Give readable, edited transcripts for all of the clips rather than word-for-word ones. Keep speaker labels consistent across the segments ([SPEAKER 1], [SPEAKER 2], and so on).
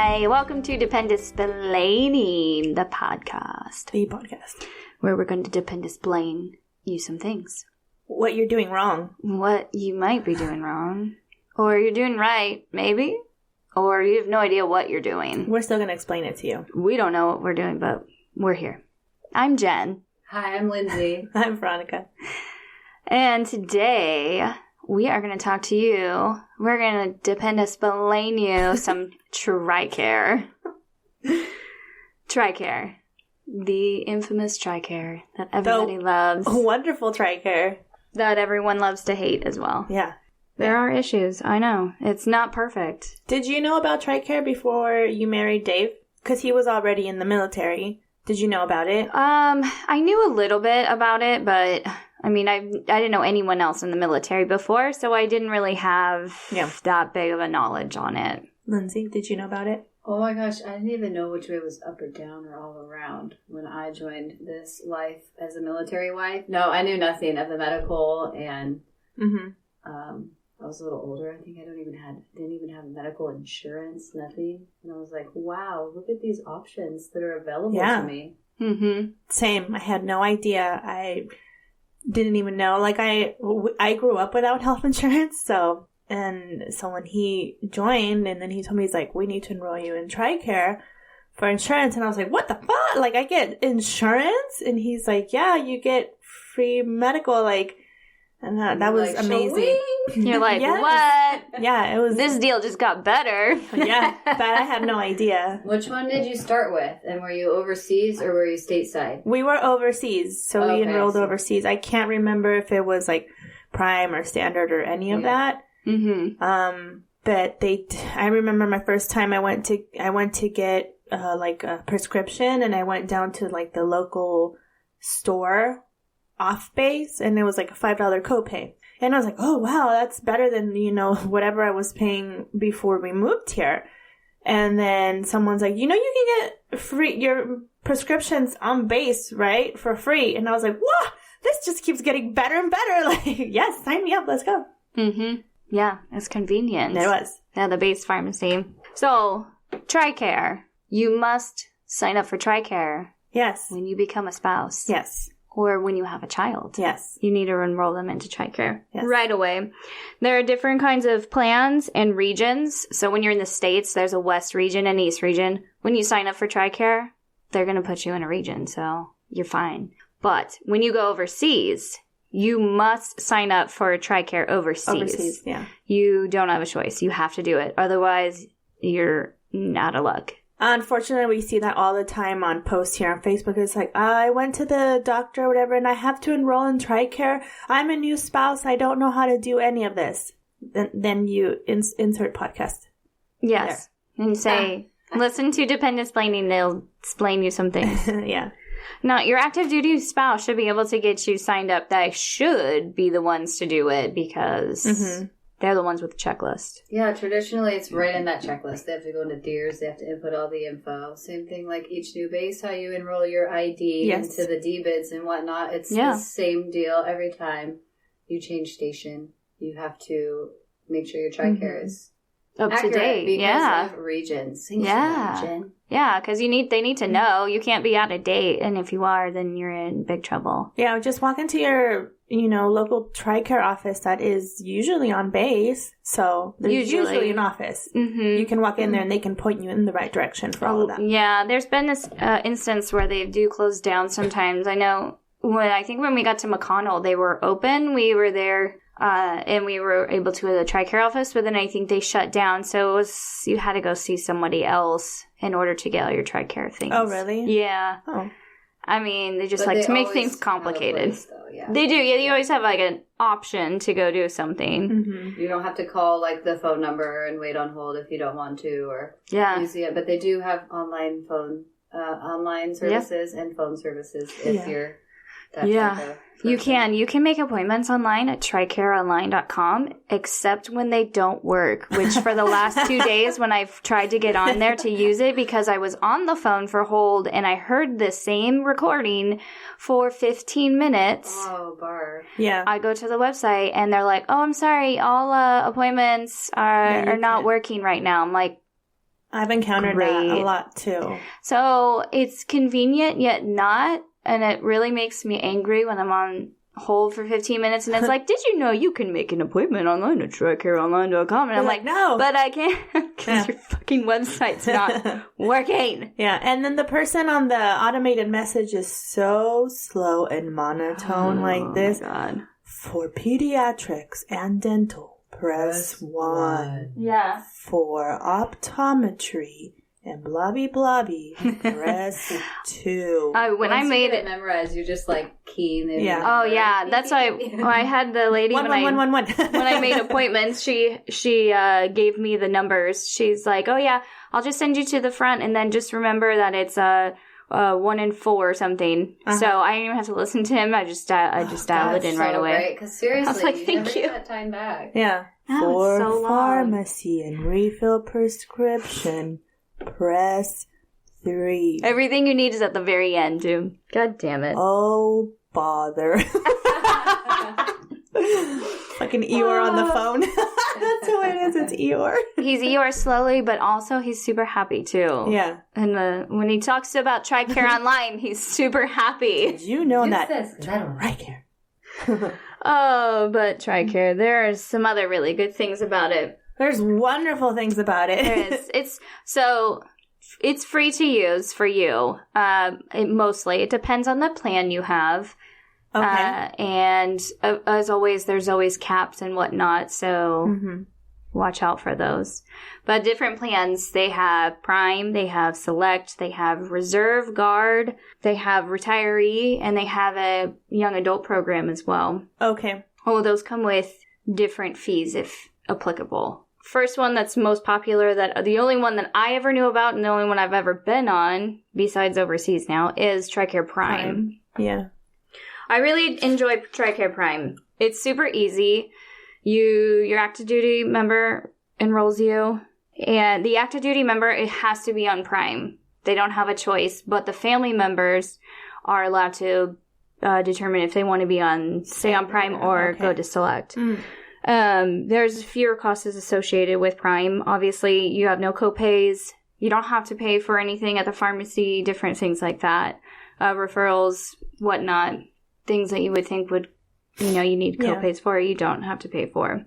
[SPEAKER 1] Hi, welcome to Dependisplaining, the podcast.
[SPEAKER 2] The podcast.
[SPEAKER 1] Where we're going to dependisplain you some things.
[SPEAKER 2] What you're doing wrong.
[SPEAKER 1] What you might be doing wrong. Or you're doing right, maybe. Or you have no idea what you're doing.
[SPEAKER 2] We're still going to explain it to you.
[SPEAKER 1] We don't know what we're doing, but we're here. I'm Jen.
[SPEAKER 3] Hi, I'm Lindsay.
[SPEAKER 2] I'm Veronica.
[SPEAKER 1] And today, we are going to talk to you. We're going to dependisplain you some TRICARE. TRICARE. The infamous TRICARE that everybody loves.
[SPEAKER 2] Wonderful TRICARE.
[SPEAKER 1] That everyone loves to hate as well.
[SPEAKER 2] Yeah.
[SPEAKER 1] There are issues. I know. It's not perfect.
[SPEAKER 2] Did you know about TRICARE before you married Dave? Because he was already in the military. Did you know about it?
[SPEAKER 1] I knew a little bit about it, but I mean, I didn't know anyone else in the military before, so I didn't really have that big of a knowledge on it.
[SPEAKER 2] Lindsay, did you know about it?
[SPEAKER 3] Oh my gosh, I didn't even know which way was up or down or all around when I joined this life as a military wife. No, I knew nothing of the medical, and I was a little older. I think I didn't even have medical insurance, nothing. And I was like, wow, look at these options that are available to me.
[SPEAKER 1] Mm-hmm.
[SPEAKER 2] Same. I had no idea. I didn't even know. Like, I grew up without health insurance, so when he joined, and then he told me, he's like, we need to enroll you in TRICARE for insurance. And I was like, what the fuck? Like, I get insurance? And he's like, yeah, you get free medical, like, and that was like, amazing.
[SPEAKER 1] You're like, what?
[SPEAKER 2] Yeah, it was.
[SPEAKER 1] This deal just got better.
[SPEAKER 2] Yeah, but I had no idea.
[SPEAKER 3] Which one did you start with? And were you overseas or were you stateside?
[SPEAKER 2] We were overseas, so we enrolled overseas. I can't remember if it was like Prime or Standard or any of that. Mm-hmm. But I remember my first time I went to get like a prescription, and I went down to like the local store off base, and it was like a $5 copay. And I was like, oh wow, that's better than, whatever I was paying before we moved here. And then someone's like, you can get your prescriptions on base, right? For free. And I was like, wow, this just keeps getting better and better. Like, yes, sign me up, let's go.
[SPEAKER 1] Mm-hmm. Yeah, it's convenient.
[SPEAKER 2] It was.
[SPEAKER 1] Yeah, the base pharmacy. So, TRICARE. You must sign up for TRICARE.
[SPEAKER 2] Yes.
[SPEAKER 1] When you become a spouse.
[SPEAKER 2] Yes.
[SPEAKER 1] Or when you have a child.
[SPEAKER 2] Yes.
[SPEAKER 1] You need to enroll them into TRICARE right away.
[SPEAKER 2] Yes.
[SPEAKER 1] There are different kinds of plans and regions. So when you're in the States, there's a West region and East region. When you sign up for TRICARE, they're going to put you in a region, so you're fine. But when you go overseas, you must sign up for TRICARE overseas.
[SPEAKER 2] Overseas, yeah.
[SPEAKER 1] You don't have a choice. You have to do it. Otherwise, you're out of luck.
[SPEAKER 2] Unfortunately, we see that all the time on posts here on Facebook. It's like, I went to the doctor or whatever, and I have to enroll in TRICARE. I'm a new spouse. I don't know how to do any of this. Then you insert podcast.
[SPEAKER 1] Yes. There. And say, listen to Dependisplaining. They'll explain you some things.
[SPEAKER 2] Yeah.
[SPEAKER 1] Now, your active duty spouse should be able to get you signed up. They should be the ones to do it because... Mm-hmm. They're the ones with the checklist.
[SPEAKER 3] Yeah, traditionally it's right in that checklist. They have to go into DEERS. They have to input all the info. Same thing like each new base, how you enroll your ID into the DBIDs and whatnot. It's the same deal every time you change station. You have to make sure your TRICARE is
[SPEAKER 1] up to date
[SPEAKER 3] because of regions.
[SPEAKER 1] Yeah, because they need to know. You can't be out of date, and if you are, then you're in big trouble.
[SPEAKER 2] Yeah, just walk into your local TRICARE office that is usually on base. So there's usually an office. Mm-hmm. You can walk in there and they can point you in the right direction for all of that.
[SPEAKER 1] Yeah, there's been this instance where they do close down sometimes. I know when we got to McConnell, they were open. We were there and we were able to go to the TRICARE office, but then I think they shut down. So you had to go see somebody else in order to get all your TRICARE things.
[SPEAKER 2] Oh, really?
[SPEAKER 1] Yeah.
[SPEAKER 2] Oh.
[SPEAKER 1] I mean, they just like to make things complicated.
[SPEAKER 3] Yeah.
[SPEAKER 1] They do. Yeah, you always have like an option to go do something.
[SPEAKER 3] Mm-hmm. You don't have to call like the phone number and wait on hold if you don't want to, or use it. But they do have online services and phone services if you're that type of person.
[SPEAKER 1] You can make appointments online at TRICAREonline.com, except when they don't work, which for the last 2 days when I've tried to get on there to use it because I was on the phone for hold and I heard the same recording for 15 minutes.
[SPEAKER 3] Oh, Barb.
[SPEAKER 2] Yeah.
[SPEAKER 1] I go to the website and they're like, oh, I'm sorry, all appointments are not working right now. I'm like,
[SPEAKER 2] I've encountered that a lot too.
[SPEAKER 1] So it's convenient yet not, and it really makes me angry when I'm on hold for 15 minutes and it's like, did you know you can make an appointment online at TRICAREonline.com? And I'm like,
[SPEAKER 2] no,
[SPEAKER 1] but I can't because your fucking website's not working.
[SPEAKER 2] Yeah, and then the person on the automated message is so slow and monotone like this.
[SPEAKER 1] Oh my God.
[SPEAKER 2] For pediatrics and dental, press 1.
[SPEAKER 1] Yeah.
[SPEAKER 2] For optometry and blobby blobby, press 2.
[SPEAKER 1] When I made it
[SPEAKER 3] memorized, you just like keying it.
[SPEAKER 2] Yeah.
[SPEAKER 1] Oh yeah, that's why I had the lady
[SPEAKER 2] one.
[SPEAKER 1] when I made appointments. She gave me the numbers. She's like, oh yeah, I'll just send you to the front, and then just remember that it's 1 and 4 or something. So I didn't even have to listen to him. I just dialed it in right away.
[SPEAKER 3] Right? Because seriously,
[SPEAKER 1] I was like, thank you.
[SPEAKER 3] That time back.
[SPEAKER 2] Yeah.
[SPEAKER 1] Oh,
[SPEAKER 2] For
[SPEAKER 1] so
[SPEAKER 2] pharmacy and refill prescription, press 3.
[SPEAKER 1] Everything you need is at the very end, dude. God damn it.
[SPEAKER 2] Oh, bother. Like an Eeyore on the phone. That's who it is. It's Eeyore.
[SPEAKER 1] He's Eeyore slowly, but also he's super happy too.
[SPEAKER 2] Yeah.
[SPEAKER 1] And when he talks about TRICARE Online, he's super happy.
[SPEAKER 2] Did you know that
[SPEAKER 3] TRICARE?
[SPEAKER 1] Oh, but TRICARE, there are some other really good things about it.
[SPEAKER 2] There's wonderful things about it.
[SPEAKER 1] There is. It's free to use for you. It depends on the plan you have.
[SPEAKER 2] Okay.
[SPEAKER 1] And as always, there's always caps and whatnot, so watch out for those. But different plans, they have Prime, they have Select, they have Reserve Guard, they have Retiree, and they have a young adult program as well.
[SPEAKER 2] Okay.
[SPEAKER 1] All of those come with different fees if applicable. First one that's most popular, that the only one that I ever knew about and the only one I've ever been on, besides overseas now, is TRICARE Prime.
[SPEAKER 2] Yeah.
[SPEAKER 1] I really enjoy TRICARE Prime. It's super easy. Your active duty member enrolls you, and the active duty member, it has to be on Prime. They don't have a choice, but the family members are allowed to determine if they want to stay on Prime or go to Select. There's fewer costs associated with Prime. Obviously, you have no copays. You don't have to pay for anything at the pharmacy, different things like that. Referrals, whatnot. Things that you would think would, you need copays for, you don't have to pay for.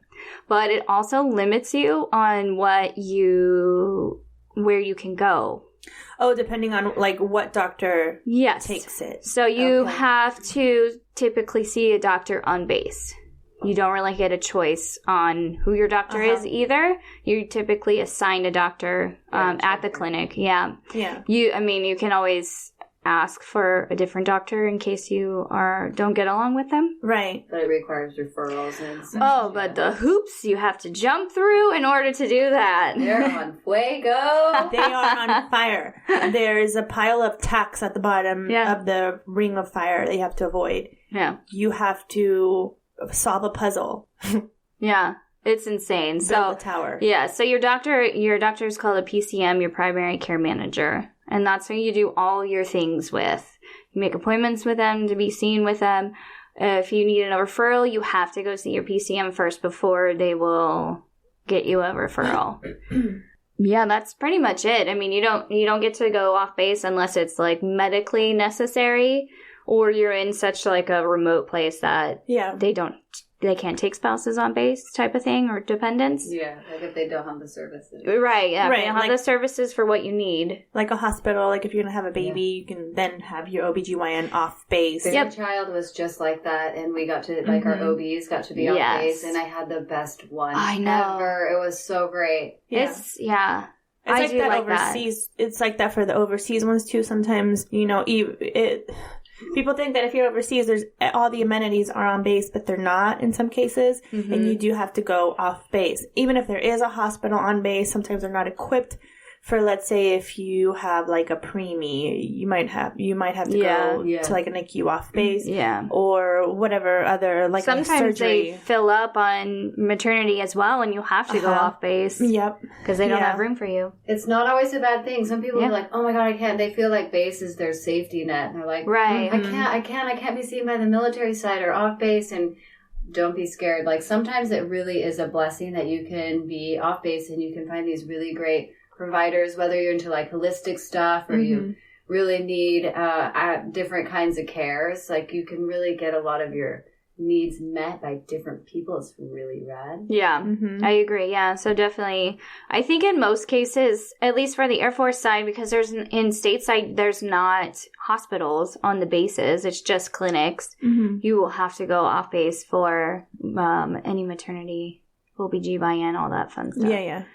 [SPEAKER 1] But it also limits you on where you can go.
[SPEAKER 2] Oh, depending on what doctor takes it.
[SPEAKER 1] So you have to typically see a doctor on base. You don't really get a choice on who your doctor is either. You typically assign a doctor at the clinic. Yeah.
[SPEAKER 2] Yeah.
[SPEAKER 1] You can always ask for a different doctor in case you don't get along with them.
[SPEAKER 2] Right.
[SPEAKER 3] But it requires referrals and stuff.
[SPEAKER 1] Oh, but the hoops you have to jump through in order to do that.
[SPEAKER 3] They're on fuego.
[SPEAKER 2] They are on fire. There is a pile of tacks at the bottom of the ring of fire that you have to avoid.
[SPEAKER 1] Yeah.
[SPEAKER 2] You have to solve a puzzle.
[SPEAKER 1] Yeah. It's insane.
[SPEAKER 2] Build a tower.
[SPEAKER 1] Yeah. So your doctor is called a PCM, your primary care manager. And that's who you do all your things with. You make appointments with them to be seen with them. If you need a referral, you have to go see your PCM first before they will get you a referral. Yeah, that's pretty much it. You don't get to go off base unless it's medically necessary, or you're in such a remote place that they can't take spouses on base type of thing, or dependents.
[SPEAKER 3] Yeah, if they don't have the services.
[SPEAKER 1] Right, yeah. Right. If they don't have the services for what you need.
[SPEAKER 2] Like a hospital, if you're going to have a baby, you can then have your OBGYN off base.
[SPEAKER 3] My child was just like that, and we got to, our OBs got to be off base, and I had the best one ever. It was so great.
[SPEAKER 1] Yeah. It's
[SPEAKER 2] like that overseas. That. It's like that for the overseas ones, too. Sometimes, people think that if you're overseas, there's all the amenities are on base, but they're not in some cases, and you do have to go off base. Even if there is a hospital on base, sometimes they're not equipped for, let's say, if you have a preemie, you might have to go to a NICU off base, or whatever other
[SPEAKER 1] sometimes
[SPEAKER 2] surgery.
[SPEAKER 1] They fill up on maternity as well, and you have to go off base.
[SPEAKER 2] Yep,
[SPEAKER 1] because they don't have room for you.
[SPEAKER 3] It's not always a bad thing. Some people are like, "Oh my god, I can't." They feel like base is their safety net, and they're like,
[SPEAKER 1] "Right,
[SPEAKER 3] I can't be seen by the military side or off base." And don't be scared. Sometimes it really is a blessing that you can be off base and you can find these really great providers, whether you're into like holistic stuff or you really need different kinds of cares. Like you can really get a lot of your needs met by different people. It's really rad.
[SPEAKER 1] Yeah, I agree. Yeah, so definitely, I think in most cases, at least for the Air Force side, because in stateside, there's not hospitals on the bases. It's just clinics. You will have to go off base for any maternity, OBGYN, all that fun stuff.
[SPEAKER 2] Yeah.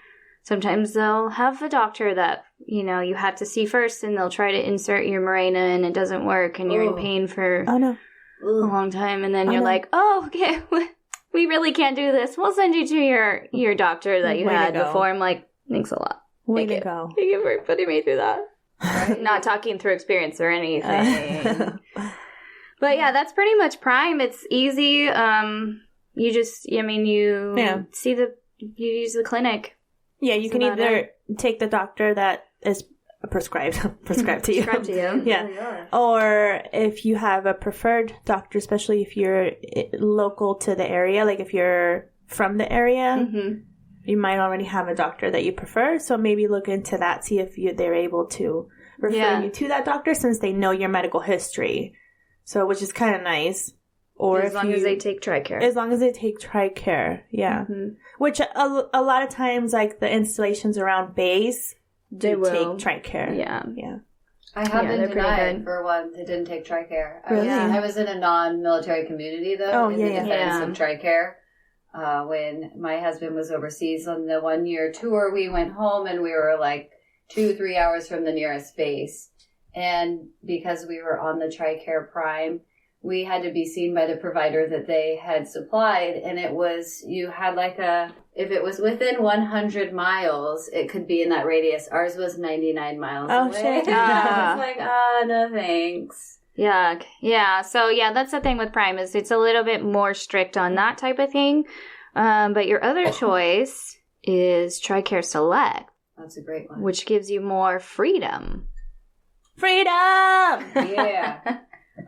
[SPEAKER 1] Sometimes they'll have a doctor that, you have to see first, and they'll try to insert your Mirena and it doesn't work, and you're in pain for a long time, and then you're like, oh, okay, we really can't do this. We'll send you to your doctor that you had before. I'm like, thanks a lot.
[SPEAKER 2] Way to go.
[SPEAKER 1] Thank you for putting me through that. Right? Not talking through experience or anything. But yeah, that's pretty much Prime. It's easy. You just, you use the clinic.
[SPEAKER 2] Yeah, you can either take the doctor that is prescribed to you.
[SPEAKER 1] Prescribed to you.
[SPEAKER 2] Yeah. Or if you have a preferred doctor, especially if you're local to the area, like if you're from the area, you might already have a doctor that you prefer. So maybe look into that, see if they're able to refer you to that doctor since they know your medical history. So, which is kind of nice. Or
[SPEAKER 1] as long as they take TRICARE.
[SPEAKER 2] As long as they take TRICARE, yeah. Which a lot of times, like the installations around base, take TRICARE.
[SPEAKER 1] Yeah.
[SPEAKER 3] I have been denied for one that didn't take TRICARE.
[SPEAKER 2] Really?
[SPEAKER 3] I was in a non-military community, though, in the defense of TRICARE. When my husband was overseas on the 1-year tour, we went home and we were like 2-3 hours from the nearest base. And because we were on the TRICARE Prime, we had to be seen by the provider that they had supplied. And it was, you had like if it was within 100 miles, it could be in that radius. Ours was 99 miles away.
[SPEAKER 2] Shit.
[SPEAKER 3] I was like, no thanks.
[SPEAKER 1] Yuck. Yeah. So yeah, that's the thing with Prime is it's a little bit more strict on that type of thing. But your other choice is TRICARE Select.
[SPEAKER 3] That's a great one.
[SPEAKER 1] Which gives you more freedom.
[SPEAKER 2] Freedom!
[SPEAKER 3] Yeah.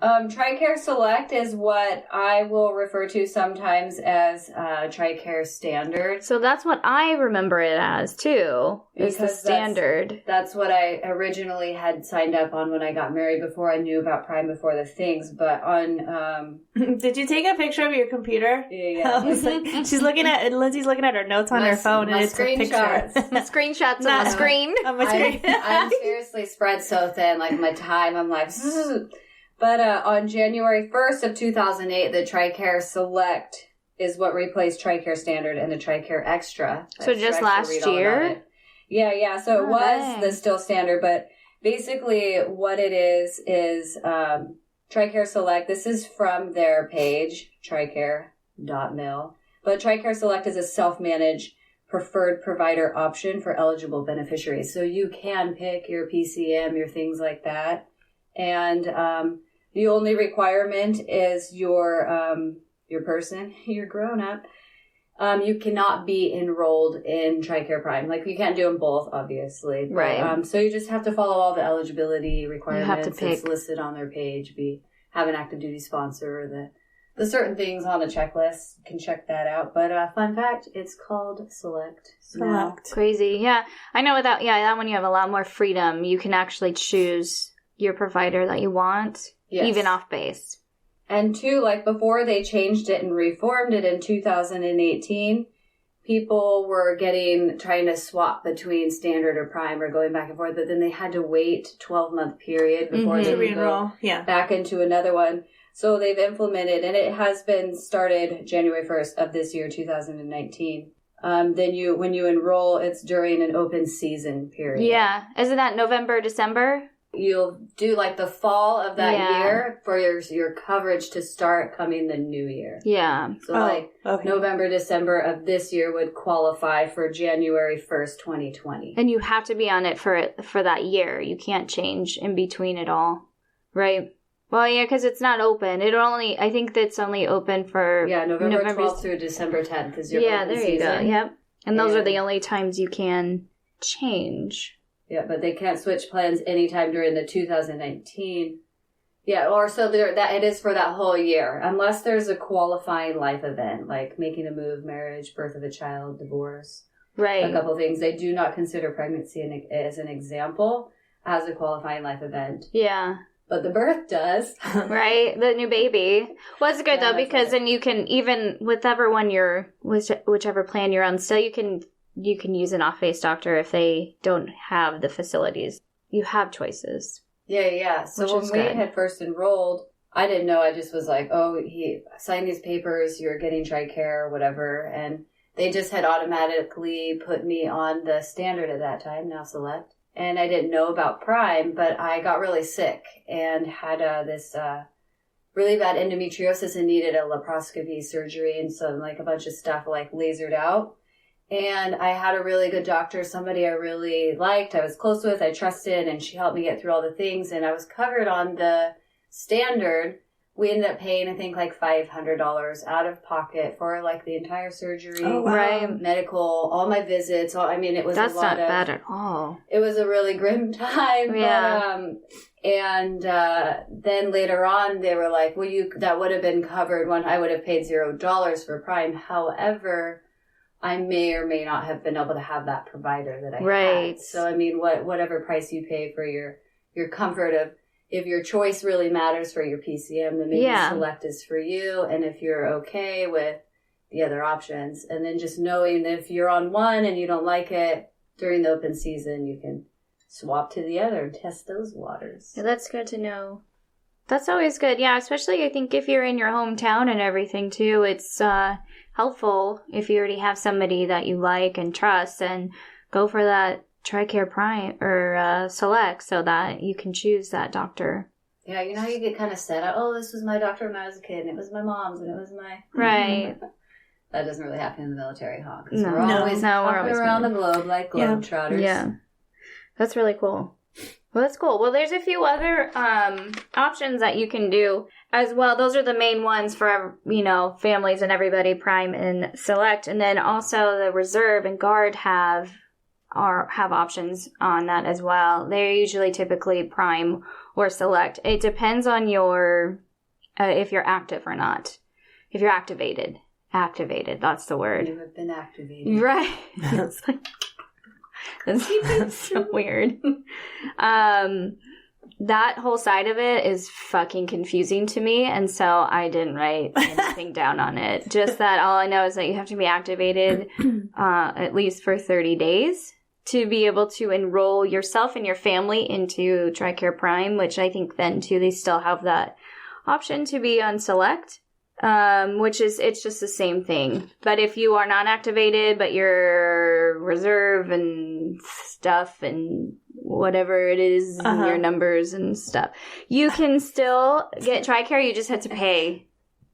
[SPEAKER 3] TRICARE Select is what I will refer to sometimes as TRICARE Standard.
[SPEAKER 1] So that's what I remember it as, too. It's the standard.
[SPEAKER 3] That's what I originally had signed up on when I got married before I knew about Prime before the things. But on...
[SPEAKER 2] Did you take a picture of your computer?
[SPEAKER 3] Yeah.
[SPEAKER 2] Lindsay's looking at her notes on her phone and it's a picture.
[SPEAKER 1] Screenshots on the screen.
[SPEAKER 3] I'm seriously spread so thin. Like my time, I'm like... But on January 1st of 2008, the TRICARE Select is what replaced TRICARE Standard and the TRICARE Extra.
[SPEAKER 1] So just last year?
[SPEAKER 3] Yeah. So it was the still standard, but basically what it is TRICARE Select. This is from their page, tricare.mil. But TRICARE Select is a self-managed preferred provider option for eligible beneficiaries. So you can pick your PCM, your things like that. And the only requirement is your person, your grown-up. You cannot be enrolled in TRICARE Prime. Like, you can't do them both, obviously. But,
[SPEAKER 1] right.
[SPEAKER 3] So you just have to follow all the eligibility requirements.
[SPEAKER 1] You have to pick.
[SPEAKER 3] It's listed on their page. Have an active duty sponsor. The certain things on the checklist. You can check that out. But fun fact, it's called Select.
[SPEAKER 1] Crazy. Yeah. I know that one you have a lot more freedom. You can actually choose your provider that you want. Yes. Even off base.
[SPEAKER 3] And two, like before they changed it and reformed it in 2018, people were trying to swap between standard or Prime or going back and forth, but then they had to wait 12-month period before they could go back into another one. So they've implemented, and it has been started January 1st of this year, 2019. Then when you enroll, it's during an open season period.
[SPEAKER 1] Yeah. Isn't that November, December?
[SPEAKER 3] You'll do like the fall of that year for your coverage to start coming the new year.
[SPEAKER 1] Yeah.
[SPEAKER 3] So November, December of this year would qualify for January 1st, 2020.
[SPEAKER 1] And you have to be on it for that year. You can't change in between it all. Right? Well, yeah, because it's not open. I think that's only open for...
[SPEAKER 3] Yeah, November 12th through December 10th is your open season.
[SPEAKER 1] Yeah, there you go. Yep. And those are the only times you can change.
[SPEAKER 3] Yeah, but they can't switch plans anytime during the 2019. Yeah, or so that it is for that whole year, unless there's a qualifying life event, like making a move, marriage, birth of a child, divorce. a couple things. They do not consider pregnancy as an example as a qualifying life event.
[SPEAKER 1] Yeah.
[SPEAKER 3] But the birth does.
[SPEAKER 1] Right? The new baby. Well, it's good, though, because then you can, even whichever plan you're on, still you can use an off-base doctor if they don't have the facilities. You have choices.
[SPEAKER 3] Yeah. So when we had first enrolled, I didn't know. I just was like, oh, he signed these papers, you're getting TRICARE or whatever. And they just had automatically put me on the standard at that time, now Select. And I didn't know about Prime, but I got really sick and had this really bad endometriosis and needed a laparoscopy surgery and some like a bunch of stuff like lasered out. And I had a really good doctor, somebody I really liked, I was close with, I trusted, and she helped me get through all the things. And I was covered on the standard. We ended up paying, I think, like $500 out of pocket for like the entire surgery, medical, all my visits. It was
[SPEAKER 1] that's not bad at all.
[SPEAKER 3] It was a really grim time.
[SPEAKER 1] Yeah.
[SPEAKER 3] Then later on, they were like, "Well, that would have been covered when I would have paid $0 for Prime. However, I may or may not have been able to have that provider that I had. So whatever price you pay for your comfort of." If your choice really matters for your PCM, then maybe Select is for you. And if you're okay with the other options, and then just knowing that if you're on one and you don't like it during the open season, you can swap to the other and test those waters.
[SPEAKER 1] Yeah, that's good to know. That's always good. Yeah, especially I think if you're in your hometown and everything too, it's helpful if you already have somebody that you like and trust, and go for that TRICARE Prime or Select so that you can choose that doctor.
[SPEAKER 3] Yeah, you know how you get kind of set up, oh, this was my doctor when I was a kid, and it was my mom's, and it was my...
[SPEAKER 1] Right.
[SPEAKER 3] That doesn't really happen in the military, huh?
[SPEAKER 1] No.
[SPEAKER 3] We're always hopping around the globe like globetrotters.
[SPEAKER 1] Yeah. That's really cool. Well, that's cool. Well, there's a few other options that you can do as well. Those are the main ones for, families and everybody, Prime and Select. And then also the Reserve and Guard have options on that as well. They're usually typically Prime or Select. It depends on your if you're active or not. If you're activated, that's the word.
[SPEAKER 3] You have been activated,
[SPEAKER 1] right? That's so weird. That whole side of it is fucking confusing to me, and so I didn't write anything down on it. Just that all I know is that you have to be activated at least for 30 days to be able to enroll yourself and your family into TRICARE Prime, which I think then too they still have that option to be on Select, it's just the same thing. But if you are not activated, but you're Reserve and stuff and whatever it is, and your numbers and stuff, you can still get TRICARE. You just have to pay.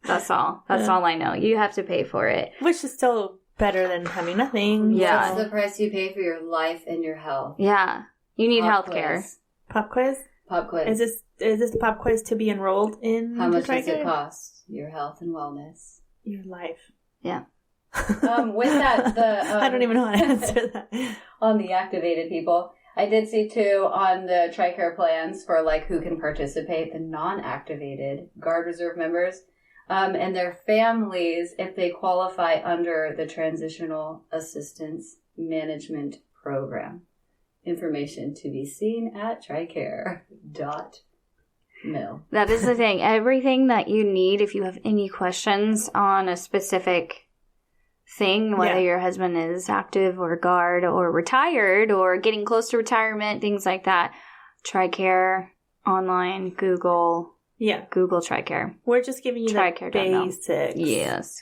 [SPEAKER 1] That's all. That's all I know. You have to pay for it,
[SPEAKER 2] which is still better than having nothing.
[SPEAKER 3] Yeah, that's the price you pay for your life and your health.
[SPEAKER 1] Yeah, you need health care.
[SPEAKER 2] Pop quiz. Is this the pop quiz to be enrolled in?
[SPEAKER 3] How much does it cost? Your health and wellness.
[SPEAKER 2] Your life.
[SPEAKER 1] Yeah.
[SPEAKER 3] With that,
[SPEAKER 2] I don't even know how to answer that.
[SPEAKER 3] On the activated people, I did see too on the TRICARE plans for like who can participate, the non-activated Guard Reserve members. And their families, if they qualify under the Transitional Assistance Management Program. Information to be seen at TRICARE.mil.
[SPEAKER 1] That is the thing. Everything that you need, if you have any questions on a specific thing, whether your husband is active or Guard or retired or getting close to retirement, things like that, TRICARE online, Google...
[SPEAKER 2] Yeah.
[SPEAKER 1] Google TRICARE.
[SPEAKER 2] We're just giving you the basics.
[SPEAKER 1] Yes.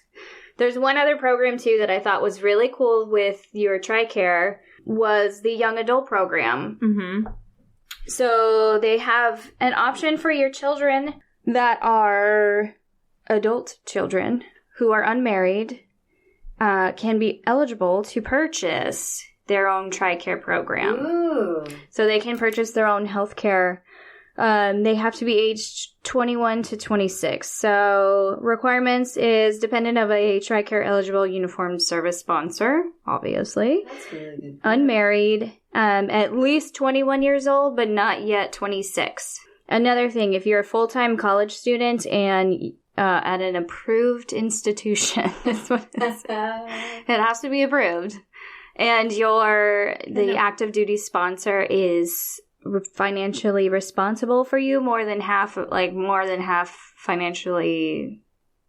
[SPEAKER 1] There's one other program, too, that I thought was really cool with your TRICARE was the Young Adult Program. Mm-hmm. So they have an option for your children that are adult children who are unmarried can be eligible to purchase their own TRICARE program.
[SPEAKER 3] Ooh.
[SPEAKER 1] So they can purchase their own health care. They have to be aged 21 to 26. So requirements is dependent of a TRICARE eligible uniformed service sponsor, obviously.
[SPEAKER 3] That's really good.
[SPEAKER 1] Unmarried, at least 21 years old, but not yet 26. Another thing, if you're a full-time college student and at an approved institution, is what it has to be approved. And the active duty sponsor is financially responsible for you, more than half financially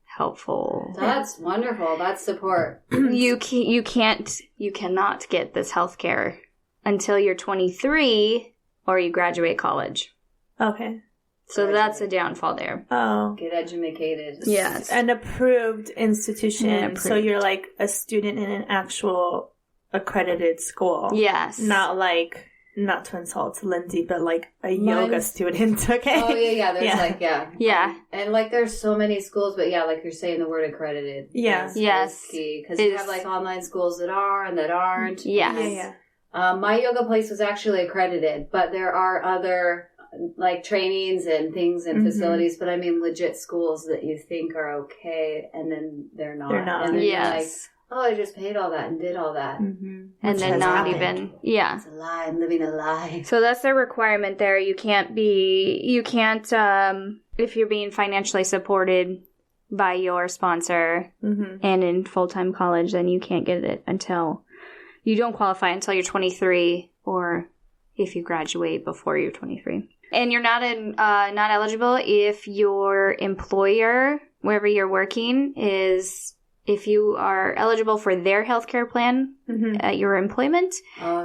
[SPEAKER 1] helpful.
[SPEAKER 3] That's wonderful. That's support.
[SPEAKER 1] You cannot get this health care until you're 23 or you graduate college.
[SPEAKER 2] Okay.
[SPEAKER 1] So that's a downfall there.
[SPEAKER 2] Oh.
[SPEAKER 3] Get educated.
[SPEAKER 1] Yes.
[SPEAKER 2] An approved institution. So you're like a student in an actual accredited school.
[SPEAKER 1] Yes.
[SPEAKER 2] Not to insult Lindsay, but like a yoga student. Okay.
[SPEAKER 3] Oh, yeah. There's
[SPEAKER 1] Yeah.
[SPEAKER 3] And like there's so many schools, but yeah, like you're saying, the word accredited.
[SPEAKER 2] Yes.
[SPEAKER 3] Is key. Because you have like online schools that are and that aren't.
[SPEAKER 1] Yes.
[SPEAKER 2] Yeah.
[SPEAKER 3] My yoga place was actually accredited, but there are other like trainings and things and facilities, but I mean legit schools that you think are okay and then they're not. And then you're like, oh, I just paid all that and did all that.
[SPEAKER 1] And then not even. Yeah.
[SPEAKER 3] It's a lie. I'm living a lie.
[SPEAKER 1] So that's the requirement there. You can't, if you're being financially supported by your sponsor and in full-time college, then you can't get it you don't qualify until you're 23 or if you graduate before you're 23. And you're not eligible if your employer, wherever you're working, if you are eligible for their healthcare plan at your employment,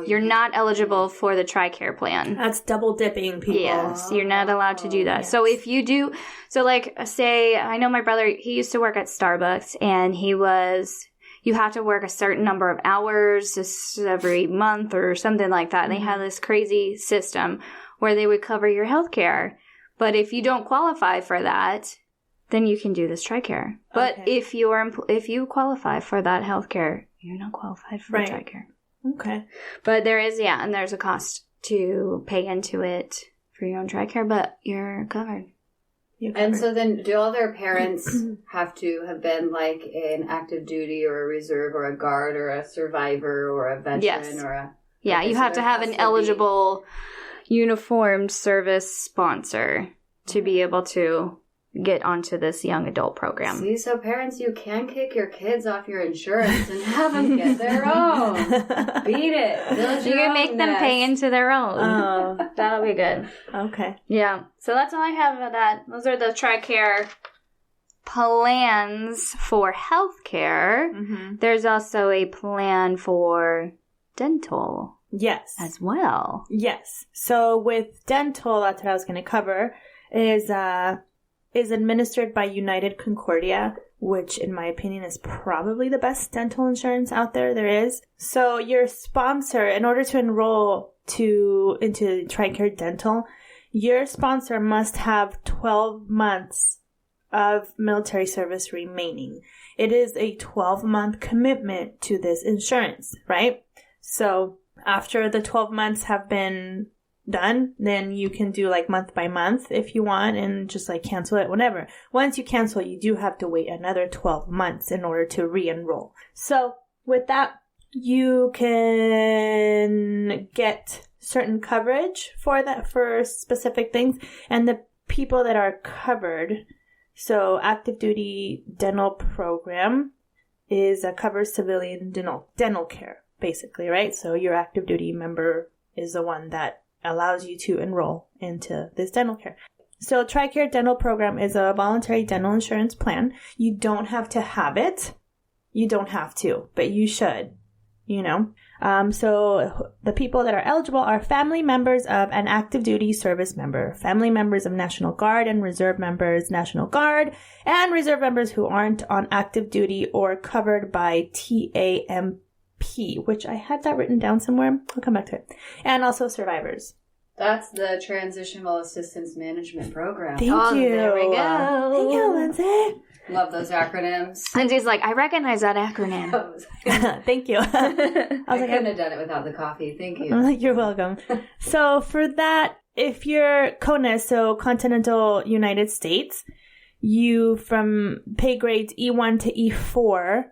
[SPEAKER 1] you're not eligible for the TRICARE plan.
[SPEAKER 2] That's double dipping, people.
[SPEAKER 1] Yes, you're not allowed to do that. Yes. So if you do, say, I know my brother, he used to work at Starbucks, and you have to work a certain number of hours just every month or something like that. And they had this crazy system where they would cover your health care. But if you don't qualify for that, then you can do this TRICARE. But if you qualify for that health care, you're not qualified for TRICARE.
[SPEAKER 2] Okay.
[SPEAKER 1] But there's a cost to pay into it for your own TRICARE, but you're covered.
[SPEAKER 3] And so then do all their parents have to have been like an active duty or a reserve or a guard or a survivor or a veteran or a...
[SPEAKER 1] Yeah, you have to have an eligible uniformed service sponsor to be able to get onto this young adult program.
[SPEAKER 3] See, so parents, you can kick your kids off your insurance and have them get their own. Beat it.
[SPEAKER 1] You can make them pay into their own.
[SPEAKER 2] Oh.
[SPEAKER 1] That'll be good.
[SPEAKER 2] Okay.
[SPEAKER 1] Yeah. So that's all I have about that. Those are the TRICARE plans for healthcare. There's also a plan for dental.
[SPEAKER 2] Yes.
[SPEAKER 1] As well.
[SPEAKER 2] Yes. So with dental, that's what I was going to cover, is administered by United Concordia, which in my opinion is probably the best dental insurance out there is. So your sponsor, in order to enroll into TRICARE Dental, your sponsor must have 12 months of military service remaining. It is a 12-month commitment to this insurance, right? So after the 12 months have been done, then you can do like month by month if you want and just like cancel it whenever. Once you cancel, you do have to wait another 12 months in order to re-enroll. So with that, you can get certain coverage for specific things, and the people that are covered. So active duty dental program covers civilian dental care, basically, right? So your active duty member is the one that allows you to enroll into this dental care. So TRICARE Dental Program is a voluntary dental insurance plan. You don't have to have it. You don't have to, but you should, So the people that are eligible are family members of an active duty service member, family members of National Guard and Reserve members, National Guard, and Reserve members who aren't on active duty or covered by TAMP, which I had that written down somewhere. I'll come back to it. And also survivors.
[SPEAKER 3] That's the Transitional Assistance Management Program.
[SPEAKER 2] Thank you.
[SPEAKER 1] There we go.
[SPEAKER 2] Thank you, Lindsay.
[SPEAKER 3] Love those acronyms.
[SPEAKER 1] Lindsay's like, I recognize that acronym.
[SPEAKER 2] Thank you.
[SPEAKER 3] I couldn't have done it without the coffee. Thank you.
[SPEAKER 2] You're welcome. So for that, if you're CONUS, so Continental United States, you from pay grades E1 to E4,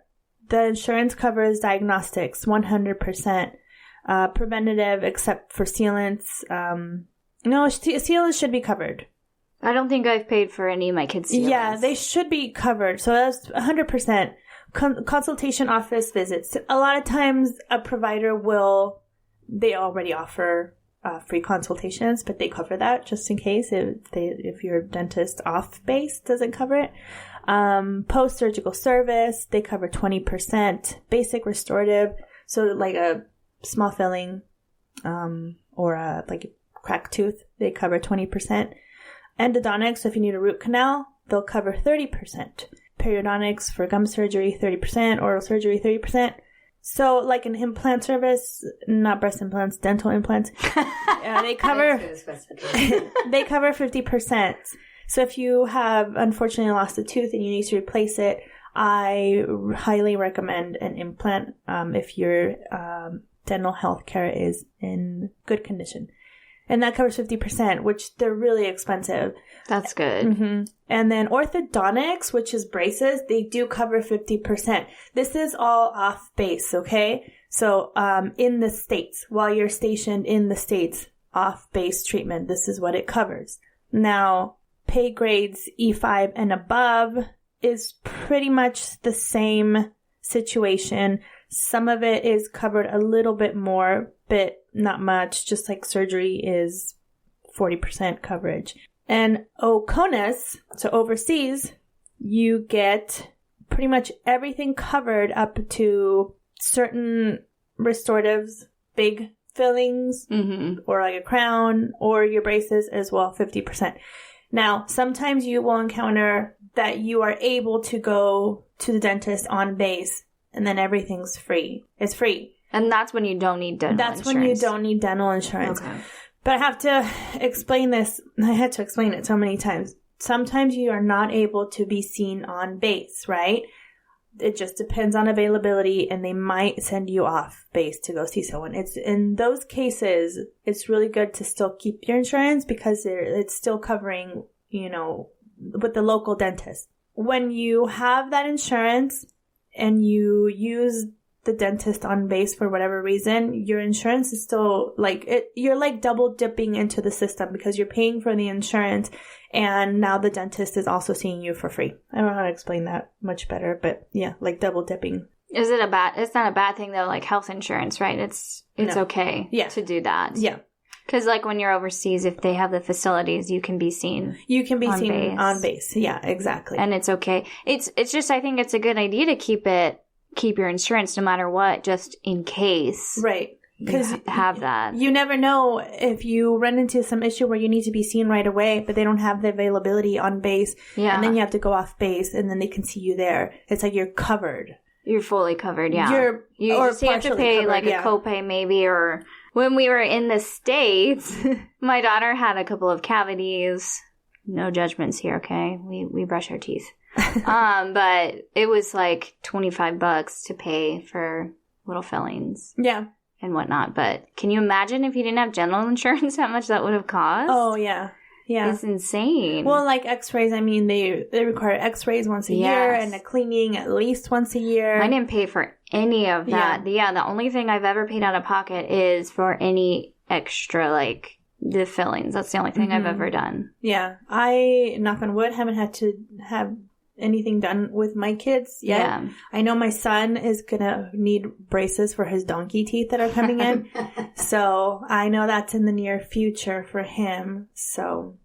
[SPEAKER 2] the insurance covers diagnostics 100%. Preventative, except for sealants. No, sealants should be covered.
[SPEAKER 1] I don't think I've paid for any of my kids' sealants.
[SPEAKER 2] Yeah, they should be covered. So that's 100%. consultation office visits. A lot of times a provider they already offer free consultations, but they cover that just in case if your dentist off base doesn't cover it. Post-surgical service, they cover 20%. Basic restorative, so like a small filling or like a cracked tooth, they cover 20%. Endodontics, so if you need a root canal, they'll cover 30%. Periodontics for gum surgery, 30%. Oral surgery, 30%. So, like an implant service, not breast implants, dental implants, they cover they cover 50%. So, if you have unfortunately lost a tooth and you need to replace it, I highly recommend an implant if your dental health care is in good condition. And that covers 50%, which they're really expensive.
[SPEAKER 1] That's good.
[SPEAKER 2] Mm-hmm. And then orthodontics, which is braces, they do cover 50%. This is all off base, okay? So in the States, while you're stationed in the States, off base treatment, this is what it covers. Now, pay grades E5 and above is pretty much the same situation. Some of it is covered a little bit more, but not much, just like surgery is 40% coverage. And OCONUS, so overseas, you get pretty much everything covered up to certain restoratives, big fillings, or like a crown, or your braces as well, 50%. Now, sometimes you will encounter that you are able to go to the dentist on base, and then everything's free. It's free.
[SPEAKER 1] And that's when you don't need dental insurance.
[SPEAKER 2] That's when you don't need dental insurance. Okay. But I have to explain this. I had to explain it so many times. Sometimes you are not able to be seen on base, right? It just depends on availability, and they might send you off base to go see someone. It's in those cases, it's really good to still keep your insurance because it's still covering, with the local dentist. When you have that insurance and you use the dentist on base for whatever reason, your insurance is still you're like double dipping into the system because you're paying for the insurance and now the dentist is also seeing you for free. I don't know how to explain that much better, but yeah, like double dipping.
[SPEAKER 1] It's not a bad thing though, like health insurance, right? It's okay to do that.
[SPEAKER 2] Yeah.
[SPEAKER 1] Because like when you're overseas, if they have the facilities, you can be seen.
[SPEAKER 2] You can be seen on base. Yeah, exactly.
[SPEAKER 1] And it's okay. It's just, I think it's a good idea to keep your insurance no matter what, just in case.
[SPEAKER 2] Right. Because
[SPEAKER 1] have that.
[SPEAKER 2] You never know if you run into some issue where you need to be seen right away, but they don't have the availability on base. Yeah. And then you have to go off base and then they can see you there. It's like you're covered.
[SPEAKER 1] You're fully covered, yeah. You have to pay covered, a copay maybe, or when we were in the States, my daughter had a couple of cavities. No judgments here, okay? We brush our teeth. But it was like $25 to pay for little fillings.
[SPEAKER 2] Yeah.
[SPEAKER 1] And whatnot. But can you imagine if you didn't have dental insurance, how much that would have cost?
[SPEAKER 2] Oh, yeah. Yeah.
[SPEAKER 1] It's insane.
[SPEAKER 2] Well, like x-rays, I mean, they require x-rays once a year and a cleaning at least once a year.
[SPEAKER 1] I didn't pay for any of that. Yeah, the only thing I've ever paid out of pocket is for any extra, like, the fillings. That's the only thing I've ever done.
[SPEAKER 2] Yeah. I, knock on wood, haven't had to have anything done with my kids yet. Yeah. I know my son is going to need braces for his donkey teeth that are coming in. So I know that's in the near future for him. So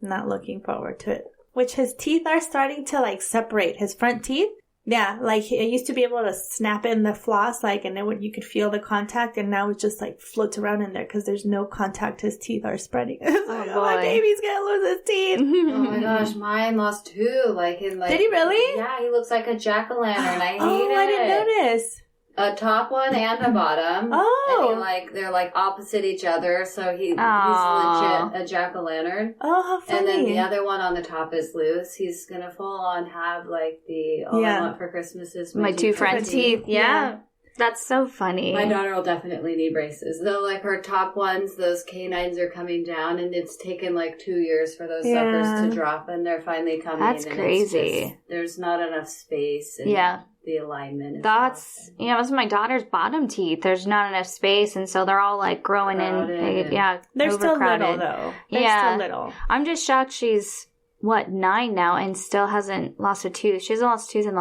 [SPEAKER 2] not looking forward to it. Which his teeth are starting to separate. His front teeth. Yeah, I used to be able to snap in the floss, and then you could feel the contact, and now it just floats around in there because there's no contact. His teeth are spreading. Oh, my baby's gonna lose his teeth.
[SPEAKER 3] Oh my gosh, mine lost two.
[SPEAKER 2] Did he really?
[SPEAKER 3] Yeah, he looks like a jack-o'-lantern. I hate it.
[SPEAKER 2] Oh, I didn't notice.
[SPEAKER 3] A top one and a bottom. Oh. And they're opposite each other, so he's legit a jack-o'-lantern.
[SPEAKER 2] Oh, how funny.
[SPEAKER 3] And then the other one on the top is loose. He's gonna full on have the all I want for Christmas is
[SPEAKER 1] my two front teeth. Yeah. That's so funny.
[SPEAKER 3] My daughter will definitely need braces. Though her top ones, those canines are coming down, and it's taken 2 years for those suckers to drop, and they're finally coming.
[SPEAKER 1] That's crazy.
[SPEAKER 3] There's not enough space. And the alignment.
[SPEAKER 1] That's that's my daughter's bottom teeth. There's not enough space, and so they're all growing in.
[SPEAKER 2] They're still little though. They're still little.
[SPEAKER 1] I'm just shocked. She's 9 now and still hasn't lost a tooth. She hasn't lost a tooth in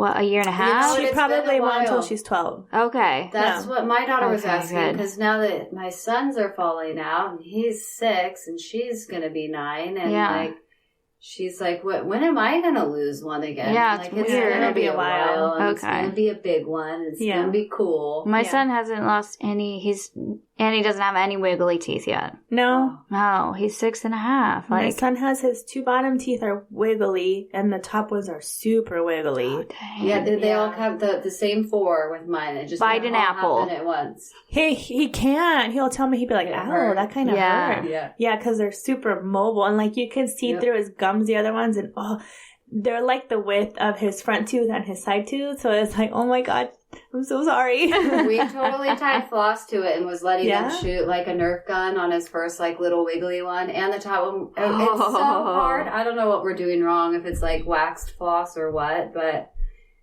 [SPEAKER 1] a year and a half?
[SPEAKER 2] She probably won't until she's 12.
[SPEAKER 1] Okay.
[SPEAKER 3] That's what my daughter was asking, because now that my sons are falling out, and he's 6, and she's going to be 9, and like, she's like, when am I going to lose one again?
[SPEAKER 1] Yeah,
[SPEAKER 3] like,
[SPEAKER 1] it's
[SPEAKER 3] going to be a while. And
[SPEAKER 1] okay.
[SPEAKER 3] It's going to be a big one. It's going to be cool.
[SPEAKER 1] My son hasn't lost any. And he doesn't have any wiggly teeth yet.
[SPEAKER 2] No.
[SPEAKER 1] No, he's 6.5.
[SPEAKER 2] My son has his 2 bottom teeth are wiggly, and the top ones are super wiggly.
[SPEAKER 1] Oh,
[SPEAKER 3] yeah, they all have the same 4 with mine. It just
[SPEAKER 1] bite an apple
[SPEAKER 3] at once.
[SPEAKER 2] He can't. He'll tell me, he'd be like, "Ow, that kind of hurt." Yeah, because they're super mobile, and like you can see through his gums, the other ones, and they're like the width of his front tooth and his side tooth. So it's like, oh my god, I'm so sorry.
[SPEAKER 3] We totally tied floss to it and was letting him shoot like a Nerf gun on his first like little wiggly one, and the top one. It's so hard. I don't know what we're doing wrong, if it's like waxed floss or what, but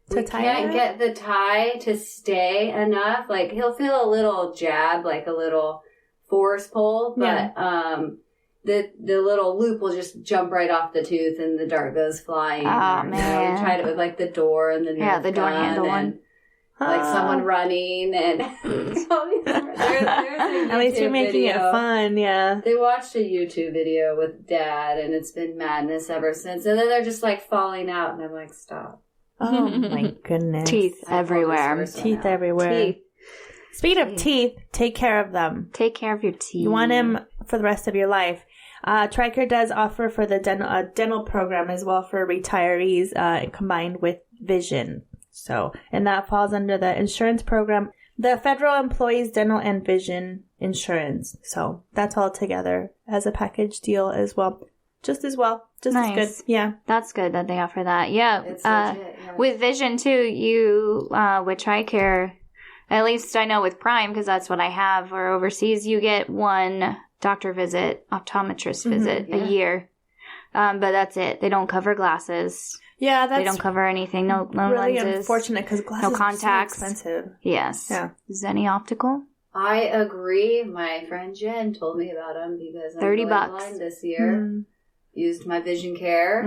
[SPEAKER 3] we can't get the tie to stay enough. Like, he'll feel a little jab, like a little force pull, but the little loop will just jump right off the tooth and the dart goes flying.
[SPEAKER 1] Oh, man.
[SPEAKER 3] We tried it with like the door and the Nerf
[SPEAKER 1] the door handle one.
[SPEAKER 3] Like someone running, and there's
[SPEAKER 2] at least you're making it fun. Yeah,
[SPEAKER 3] they watched a YouTube video with Dad, and it's been madness ever since. And then they're just like falling out, and I'm like, stop.
[SPEAKER 2] Oh my goodness,
[SPEAKER 1] teeth everywhere.
[SPEAKER 2] Teeth everywhere. Speaking of teeth, take care of them.
[SPEAKER 1] Take care of your teeth.
[SPEAKER 2] You want them for the rest of your life. TRICARE does offer for the dental program as well for retirees, combined with vision. So, and that falls under the insurance program, the federal employees dental and vision insurance. So that's all together as a package deal as well. Just as nice. As good. Yeah.
[SPEAKER 1] That's good that they offer that. Yeah.
[SPEAKER 3] It's legit,
[SPEAKER 1] with vision too, you, with TRICARE, at least I know with Prime, because that's what I have, or overseas, you get 1 doctor visit, optometrist visit a year. But that's it. They don't cover glasses.
[SPEAKER 2] Yeah,
[SPEAKER 1] they don't cover anything. No
[SPEAKER 2] really
[SPEAKER 1] lenses.
[SPEAKER 2] Unfortunate, because glasses
[SPEAKER 1] no contacts.
[SPEAKER 2] Are so expensive.
[SPEAKER 1] Yes.
[SPEAKER 2] Yeah.
[SPEAKER 1] Is any optical?
[SPEAKER 3] I agree. My friend Jen told me about them because I'm
[SPEAKER 1] $30
[SPEAKER 3] blind this year. Used my vision care.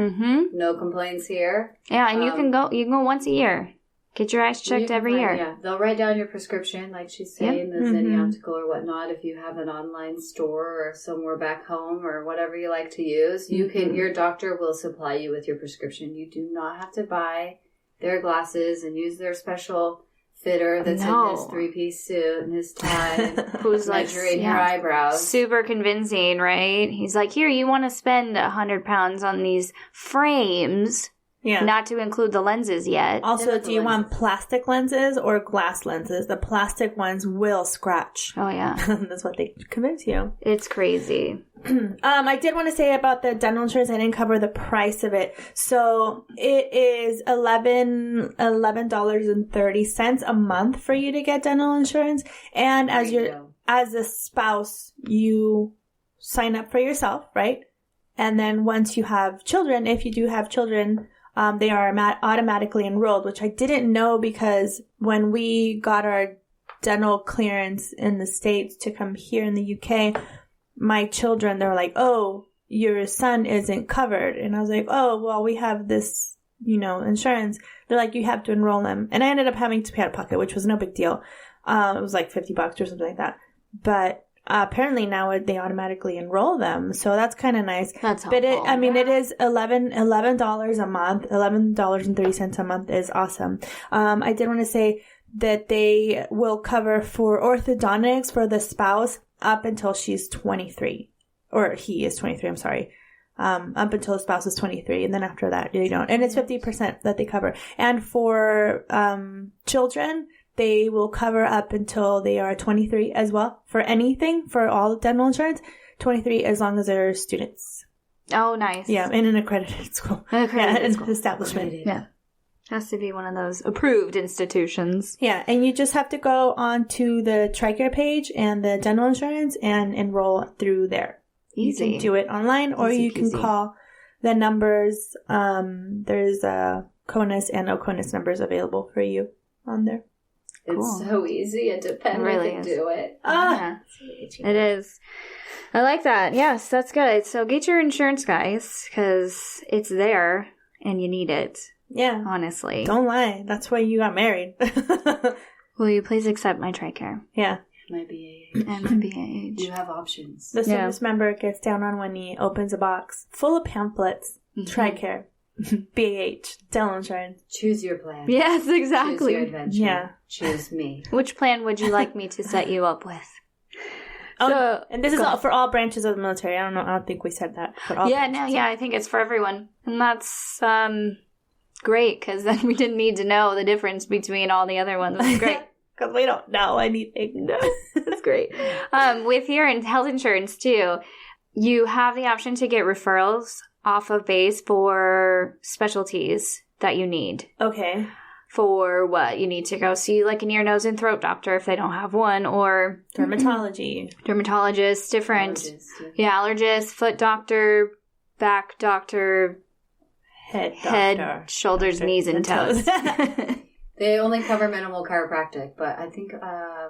[SPEAKER 3] No complaints here.
[SPEAKER 1] Yeah, and you can go once a year. Get your eyes checked every year.
[SPEAKER 3] Yeah, they'll write down your prescription, like she's saying, the Zenny Optical or whatnot. If you have an online store or somewhere back home or whatever you like to use, you can. Your doctor will supply you with your prescription. You do not have to buy their glasses and use their special fitter that's in his 3-piece suit and his tie, who's measuring your eyebrows.
[SPEAKER 1] Super convincing, right? He's like, here, you want to spend £100 on these frames. Yeah. Not to include the lenses yet.
[SPEAKER 2] Also, do you want plastic lenses or glass lenses? The plastic ones will scratch.
[SPEAKER 1] Oh, yeah.
[SPEAKER 2] That's what they convince you.
[SPEAKER 1] It's crazy.
[SPEAKER 2] I did want to say about the dental insurance, I didn't cover the price of it. So it is $11.30 a month for you to get dental insurance. And as a spouse, you sign up for yourself, right? And then once you have children, if you do have children, they are automatically enrolled, which I didn't know, because when we got our dental clearance in the States to come here in the UK, my children, they were like, oh, your son isn't covered. And I was like, oh, well, we have this, insurance. They're like, you have to enroll them. And I ended up having to pay out of pocket, which was no big deal. It was like $50 or something like that. But apparently now they automatically enroll them, so that's kind of nice.
[SPEAKER 1] That's helpful.
[SPEAKER 2] But it is $11 a month. $11.30 a month is awesome. I did want to say that they will cover for orthodontics for the spouse up until she's 23, or he is 23. I'm sorry. Up until the spouse is 23, and then after that they don't. And it's 50% that they cover. And for children, they will cover up until they are 23 as well. For anything, for all dental insurance, 23 as long as they're students.
[SPEAKER 1] Oh, nice.
[SPEAKER 2] Yeah, in an accredited school. Establishment.
[SPEAKER 1] Yeah. Has to be one of those approved institutions.
[SPEAKER 2] Yeah, and you just have to go on to the TRICARE page and the dental insurance and enroll through there.
[SPEAKER 1] Easy.
[SPEAKER 2] You can do it online, or you can call the numbers. There's CONUS and OCONUS numbers available for you on there.
[SPEAKER 3] It's so easy. A dependent really can do it.
[SPEAKER 1] Yeah. It is. I like that. Yes, that's good. So get your insurance, guys, because it's there and you need it.
[SPEAKER 2] Yeah.
[SPEAKER 1] Honestly.
[SPEAKER 2] Don't lie. That's why you got married.
[SPEAKER 1] Will you please accept my TRICARE?
[SPEAKER 2] Yeah.
[SPEAKER 3] My BAH.
[SPEAKER 1] And my BAH.
[SPEAKER 3] You have options.
[SPEAKER 2] The service member gets down on one knee, opens a box full of pamphlets. TRICARE. BAH. Dental insurance.
[SPEAKER 3] Choose your plan.
[SPEAKER 1] Yes, exactly.
[SPEAKER 3] Choose your adventure.
[SPEAKER 2] Yeah.
[SPEAKER 3] Choose me.
[SPEAKER 1] Which plan would you like me to set you up with?
[SPEAKER 2] And this is all, for all branches of the military. I don't think we said that. For all branches.
[SPEAKER 1] I think it's for everyone. And that's great, because then we didn't need to know the difference between all the other ones. It's great.
[SPEAKER 2] Because we don't know anything.
[SPEAKER 1] That's great. With your health insurance, too, you have the option to get referrals off of base for specialties that you need.
[SPEAKER 2] Okay.
[SPEAKER 1] For what? You need to go see like an ear, nose, and throat doctor if they don't have one, or dermatologist, different. Allergist, foot doctor, back doctor, head, shoulders, knees, and toes.
[SPEAKER 3] They only cover minimal chiropractic, but I think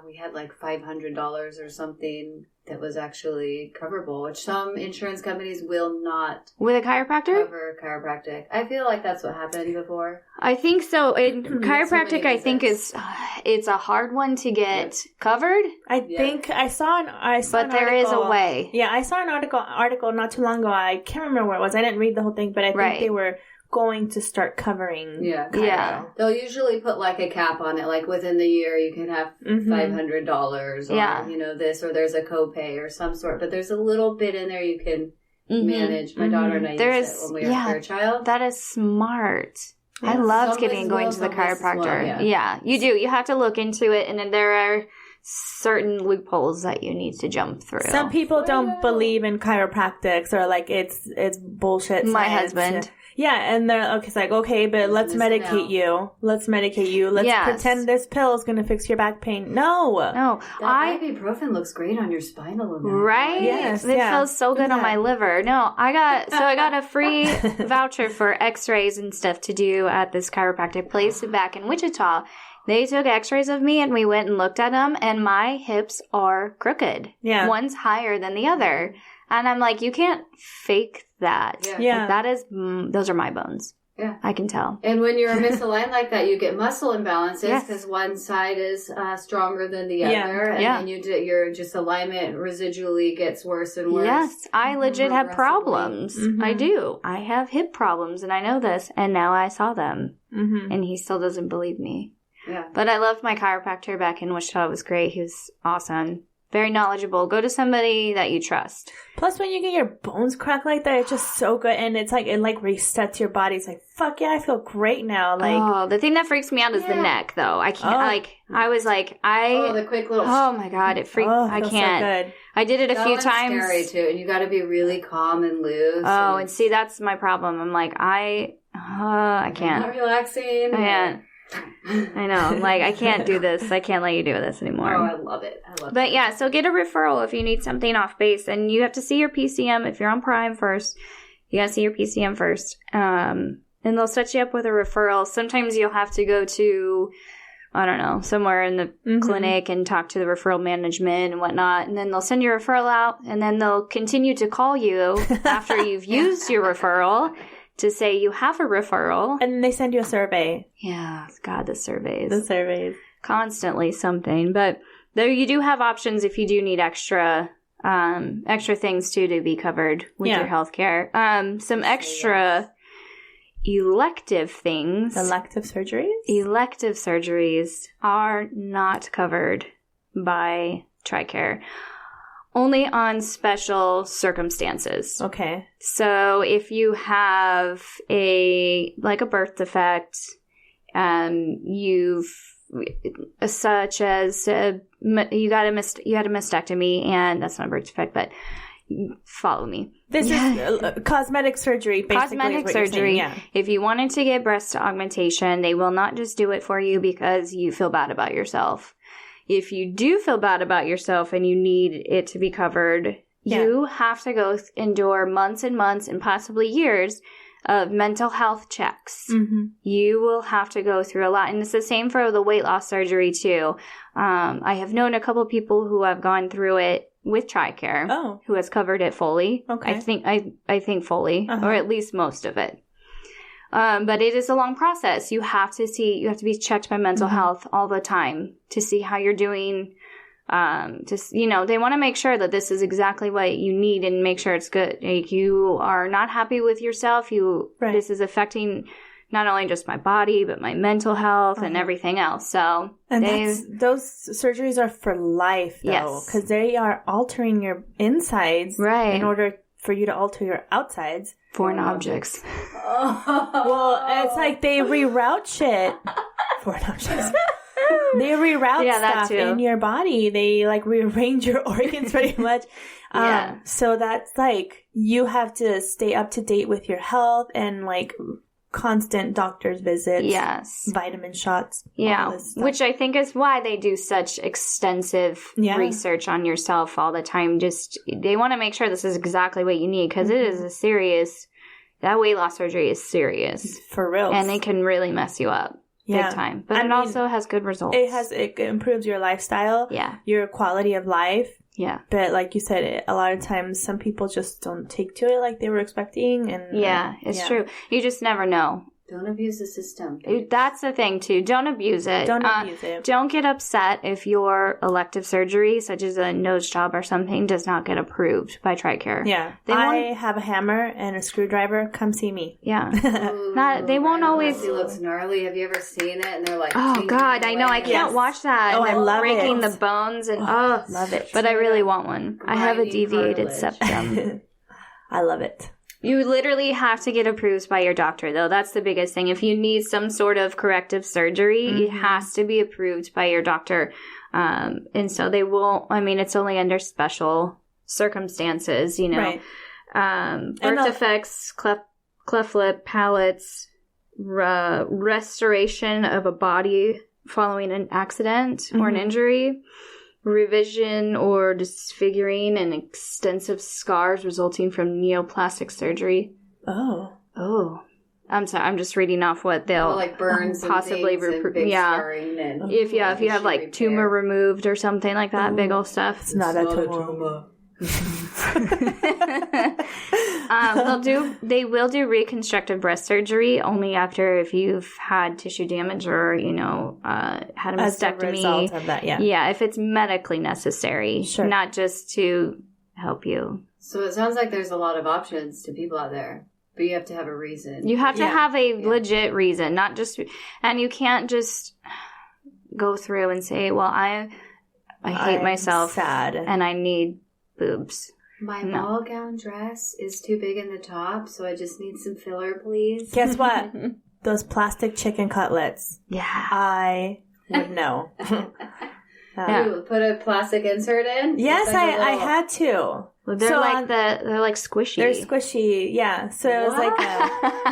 [SPEAKER 3] we had like $500 or something that was actually coverable, which some insurance companies will not.
[SPEAKER 1] With a chiropractor?
[SPEAKER 3] Cover chiropractic. I feel like that's what happened before.
[SPEAKER 1] I think so. In chiropractic, I think it's a hard one to get covered.
[SPEAKER 2] I think I saw an
[SPEAKER 1] but there
[SPEAKER 2] article.
[SPEAKER 1] Is a way.
[SPEAKER 2] Yeah, I saw an article not too long ago. I can't remember where it was. I didn't read the whole thing, but I think they were going to start covering.
[SPEAKER 3] Yeah. They'll usually put like a cap on it, like within the year you can have $500 or this, or there's a copay or some sort, but there's a little bit in there you can manage. My daughter and I used it when we were a child.
[SPEAKER 1] That is smart. I loved going to the chiropractor. Yeah, you do. You have to look into it, and then there are certain loopholes that you need to jump through.
[SPEAKER 2] Some people don't believe in chiropractics, or like it's bullshit.
[SPEAKER 1] My husband.
[SPEAKER 2] Yeah, and they're okay, but let's medicate you. Let's pretend this pill is going to fix your back pain. No.
[SPEAKER 3] That ibuprofen looks great on your spinal.
[SPEAKER 1] Right?
[SPEAKER 2] Yes.
[SPEAKER 1] It feels so good on my liver. No, I got a free voucher for x-rays and stuff to do at this chiropractic place back in Wichita. They took x-rays of me, and we went and looked at them, and my hips are crooked. Yeah. One's higher than the other. And I'm like, you can't fake that.
[SPEAKER 2] Yeah.
[SPEAKER 1] Like, that is, those are my bones.
[SPEAKER 3] Yeah.
[SPEAKER 1] I can tell.
[SPEAKER 3] And when you're misaligned like that, you get muscle imbalances because one side is stronger than the other. And then your just alignment residually gets worse and worse.
[SPEAKER 1] Yes. I legit have problems. Mm-hmm. I do. I have hip problems, and I know this. And now I saw them. Mm-hmm. And he still doesn't believe me.
[SPEAKER 3] Yeah.
[SPEAKER 1] But I loved my chiropractor back in Wichita. It was great. He was awesome. Very knowledgeable. Go to somebody that you trust.
[SPEAKER 2] Plus, when you get your bones cracked like that, it's just so good. And it's like, it like resets your body. It's like, fuck yeah, I feel great now. Like,
[SPEAKER 1] the thing that freaks me out is the neck, though. I can't, I was like,
[SPEAKER 3] the quick little.
[SPEAKER 1] Oh my God, it freaked, I can't.
[SPEAKER 2] So good.
[SPEAKER 1] I did it a few times.
[SPEAKER 3] Scary too. And you got to be really calm and loose.
[SPEAKER 1] Oh, and see, that's my problem. I'm like, I can't.
[SPEAKER 3] Not relaxing.
[SPEAKER 1] I can't. I know. Like, I can't do this. I can't let you do this anymore.
[SPEAKER 3] Oh, I love it.
[SPEAKER 1] But yeah, so get a referral if you need something off base. And you have to see your PCM. If you're on Prime first, you got to see your PCM first. And they'll set you up with a referral. Sometimes you'll have to go to, I don't know, somewhere in the clinic and talk to the referral management and whatnot. And then they'll send your referral out. And then they'll continue to call you after you've used your referral to say you have a referral.
[SPEAKER 2] And they send you a survey.
[SPEAKER 1] Yeah. God, the surveys. Constantly something. But though you do have options if you do need extra things too to be covered with your health care. Some extra elective things.
[SPEAKER 2] Elective surgeries?
[SPEAKER 1] Elective surgeries are not covered by TRICARE. Only on special circumstances.
[SPEAKER 2] Okay.
[SPEAKER 1] So if you have a birth defect, such as you had a mastectomy, and that's not a birth defect, but follow me.
[SPEAKER 2] This is cosmetic surgery, basically.
[SPEAKER 1] Cosmetic surgery. If you wanted to get breast augmentation, they will not just do it for you because you feel bad about yourself. If you do feel bad about yourself and you need it to be covered, you have to endure months and months and possibly years of mental health checks. Mm-hmm. You will have to go through a lot. And it's the same for the weight loss surgery, too. I have known a couple people who have gone through it with TRICARE, who has covered it fully. Okay. I think fully, or at least most of it. But it is a long process. You have to be checked by mental health all the time to see how you're doing. They want to make sure that this is exactly what you need and make sure it's good. Like, you are not happy with yourself. This is affecting not only just my body, but my mental health and everything else. So,
[SPEAKER 2] those surgeries are for life, though, because they are altering your insides in order for you to alter your outsides.
[SPEAKER 1] Foreign objects.
[SPEAKER 2] Well, it's like they reroute shit. Foreign objects. They reroute stuff in your body. They like rearrange your organs pretty much. So that's like, you have to stay up to date with your health and like constant doctor's visits, vitamin shots,
[SPEAKER 1] which I think is why they do such extensive research on yourself all the time. Just, they want to make sure this is exactly what you need, because it is that weight loss surgery is serious
[SPEAKER 2] for real,
[SPEAKER 1] and it can really mess you up big time. But it also has good results.
[SPEAKER 2] It improves your lifestyle, your quality of life.
[SPEAKER 1] Yeah.
[SPEAKER 2] But like you said, a lot of times some people just don't take to it like they were expecting. And
[SPEAKER 1] it's true. You just never know.
[SPEAKER 3] Don't abuse the system.
[SPEAKER 1] That's the thing, too. Don't abuse it.
[SPEAKER 2] Don't abuse it.
[SPEAKER 1] Don't get upset if your elective surgery, such as a nose job or something, does not get approved by TRICARE.
[SPEAKER 2] Yeah. I have a hammer and a screwdriver. Come see me.
[SPEAKER 1] Yeah. They won't always...
[SPEAKER 3] It looks gnarly. Have you ever seen it? And they're like...
[SPEAKER 1] Oh, God, I know. I can't watch that.
[SPEAKER 2] Oh, I love
[SPEAKER 1] breaking the bones and...
[SPEAKER 2] love it.
[SPEAKER 1] But I really want one. I have a deviated septum.
[SPEAKER 2] I love it.
[SPEAKER 1] You literally have to get approved by your doctor, though. That's the biggest thing. If you need some sort of corrective surgery, it has to be approved by your doctor. And so they won't, it's only under special circumstances, Right. Birth defects, cleft lip, palates, restoration of a body following an accident or an injury, revision or disfiguring and extensive scars resulting from neoplastic surgery. Oh. I'm sorry. I'm just reading off what they'll
[SPEAKER 3] like burns
[SPEAKER 1] possibly
[SPEAKER 3] scarring and
[SPEAKER 1] if you have like tumor removed or something like that, big old stuff.
[SPEAKER 2] It's not a tumor.
[SPEAKER 1] They will do reconstructive breast surgery only after if you've had tissue damage or had a mastectomy.
[SPEAKER 2] As a result of that,
[SPEAKER 1] if it's medically necessary, not just to help you.
[SPEAKER 3] So it sounds like there's a lot of options to people out there, but you have to have a reason.
[SPEAKER 1] You have to have a legit reason, not just, and you can't just go through and say, well, I hate myself,
[SPEAKER 2] sad,
[SPEAKER 1] and I need boobs.
[SPEAKER 3] My ball gown dress is too big in the top, so I just need some filler, please.
[SPEAKER 2] Guess what? Those plastic chicken cutlets.
[SPEAKER 1] Yeah.
[SPEAKER 2] I would know.
[SPEAKER 3] You put a plastic insert in?
[SPEAKER 2] Yes, I had to.
[SPEAKER 1] Well, they're like squishy.
[SPEAKER 2] They're squishy, yeah. So it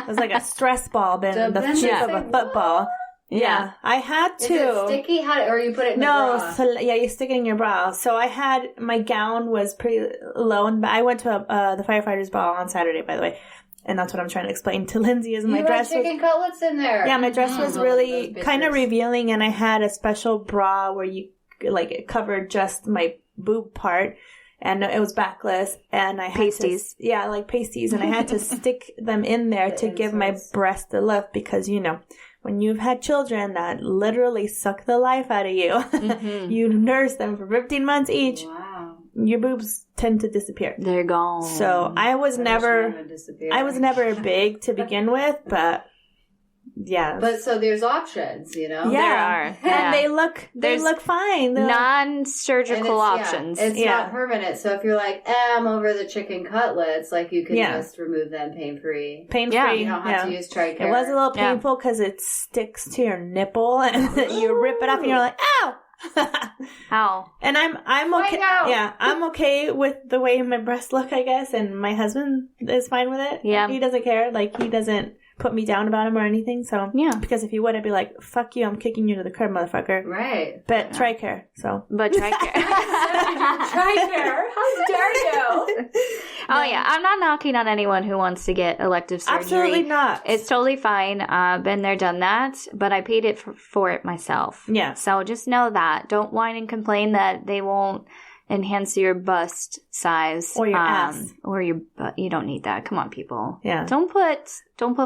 [SPEAKER 2] was like a stress ball, but the shape of a football. Yeah, I had to.
[SPEAKER 3] Is it sticky? Or you put it in the bra?
[SPEAKER 2] So, you stick it in your bra. So I had, my gown was pretty low, and I went to the firefighters' ball on Saturday, by the way. And that's what I'm trying to explain to Lindsay is my dress.
[SPEAKER 3] You had chicken cutlets in there.
[SPEAKER 2] Yeah, my dress was really kind of revealing, and I had a special bra where it covered just my boob part. And it was backless, and I had
[SPEAKER 1] pasties.
[SPEAKER 2] Like pasties, and I had to stick them in there to give my breast a lift because, when you've had children that literally suck the life out of you, you nurse them for 15 months each.
[SPEAKER 3] Wow.
[SPEAKER 2] Your boobs tend to disappear.
[SPEAKER 1] They're gone.
[SPEAKER 2] So I was never big to begin with, but yeah.
[SPEAKER 3] But so there's options,
[SPEAKER 2] Yeah.
[SPEAKER 1] There are.
[SPEAKER 2] And they look fine.
[SPEAKER 1] Non-surgical options.
[SPEAKER 3] It's not permanent. So if you're like, I'm over the chicken cutlets, like you can just remove them pain-free.
[SPEAKER 2] Pain-free.
[SPEAKER 3] You don't have to use TRICARE.
[SPEAKER 2] It was a little painful because it sticks to your nipple and you rip it off and you're like, ow!
[SPEAKER 1] Ow.
[SPEAKER 2] And I'm okay. Yeah, I'm okay with the way my breasts look, I guess, and my husband is fine with it.
[SPEAKER 1] Yeah.
[SPEAKER 2] He doesn't care. Like, he doesn't put me down about him or anything. So because if he would, I'd be like, "Fuck you! I'm kicking you to the curb, motherfucker."
[SPEAKER 3] Right.
[SPEAKER 2] But TRICARE. So.
[SPEAKER 1] But TRICARE.
[SPEAKER 3] TRICARE. How dare you?
[SPEAKER 1] Oh yeah, I'm not knocking on anyone who wants to get elective surgery.
[SPEAKER 2] Absolutely not.
[SPEAKER 1] It's totally fine. Been there, done that. But I paid it for it myself.
[SPEAKER 2] Yeah.
[SPEAKER 1] So just know that. Don't whine and complain that they won't enhance your bust size.
[SPEAKER 2] Or your ass.
[SPEAKER 1] Or your butt. You don't need that. Come on, people.
[SPEAKER 2] Yeah.
[SPEAKER 1] Don't put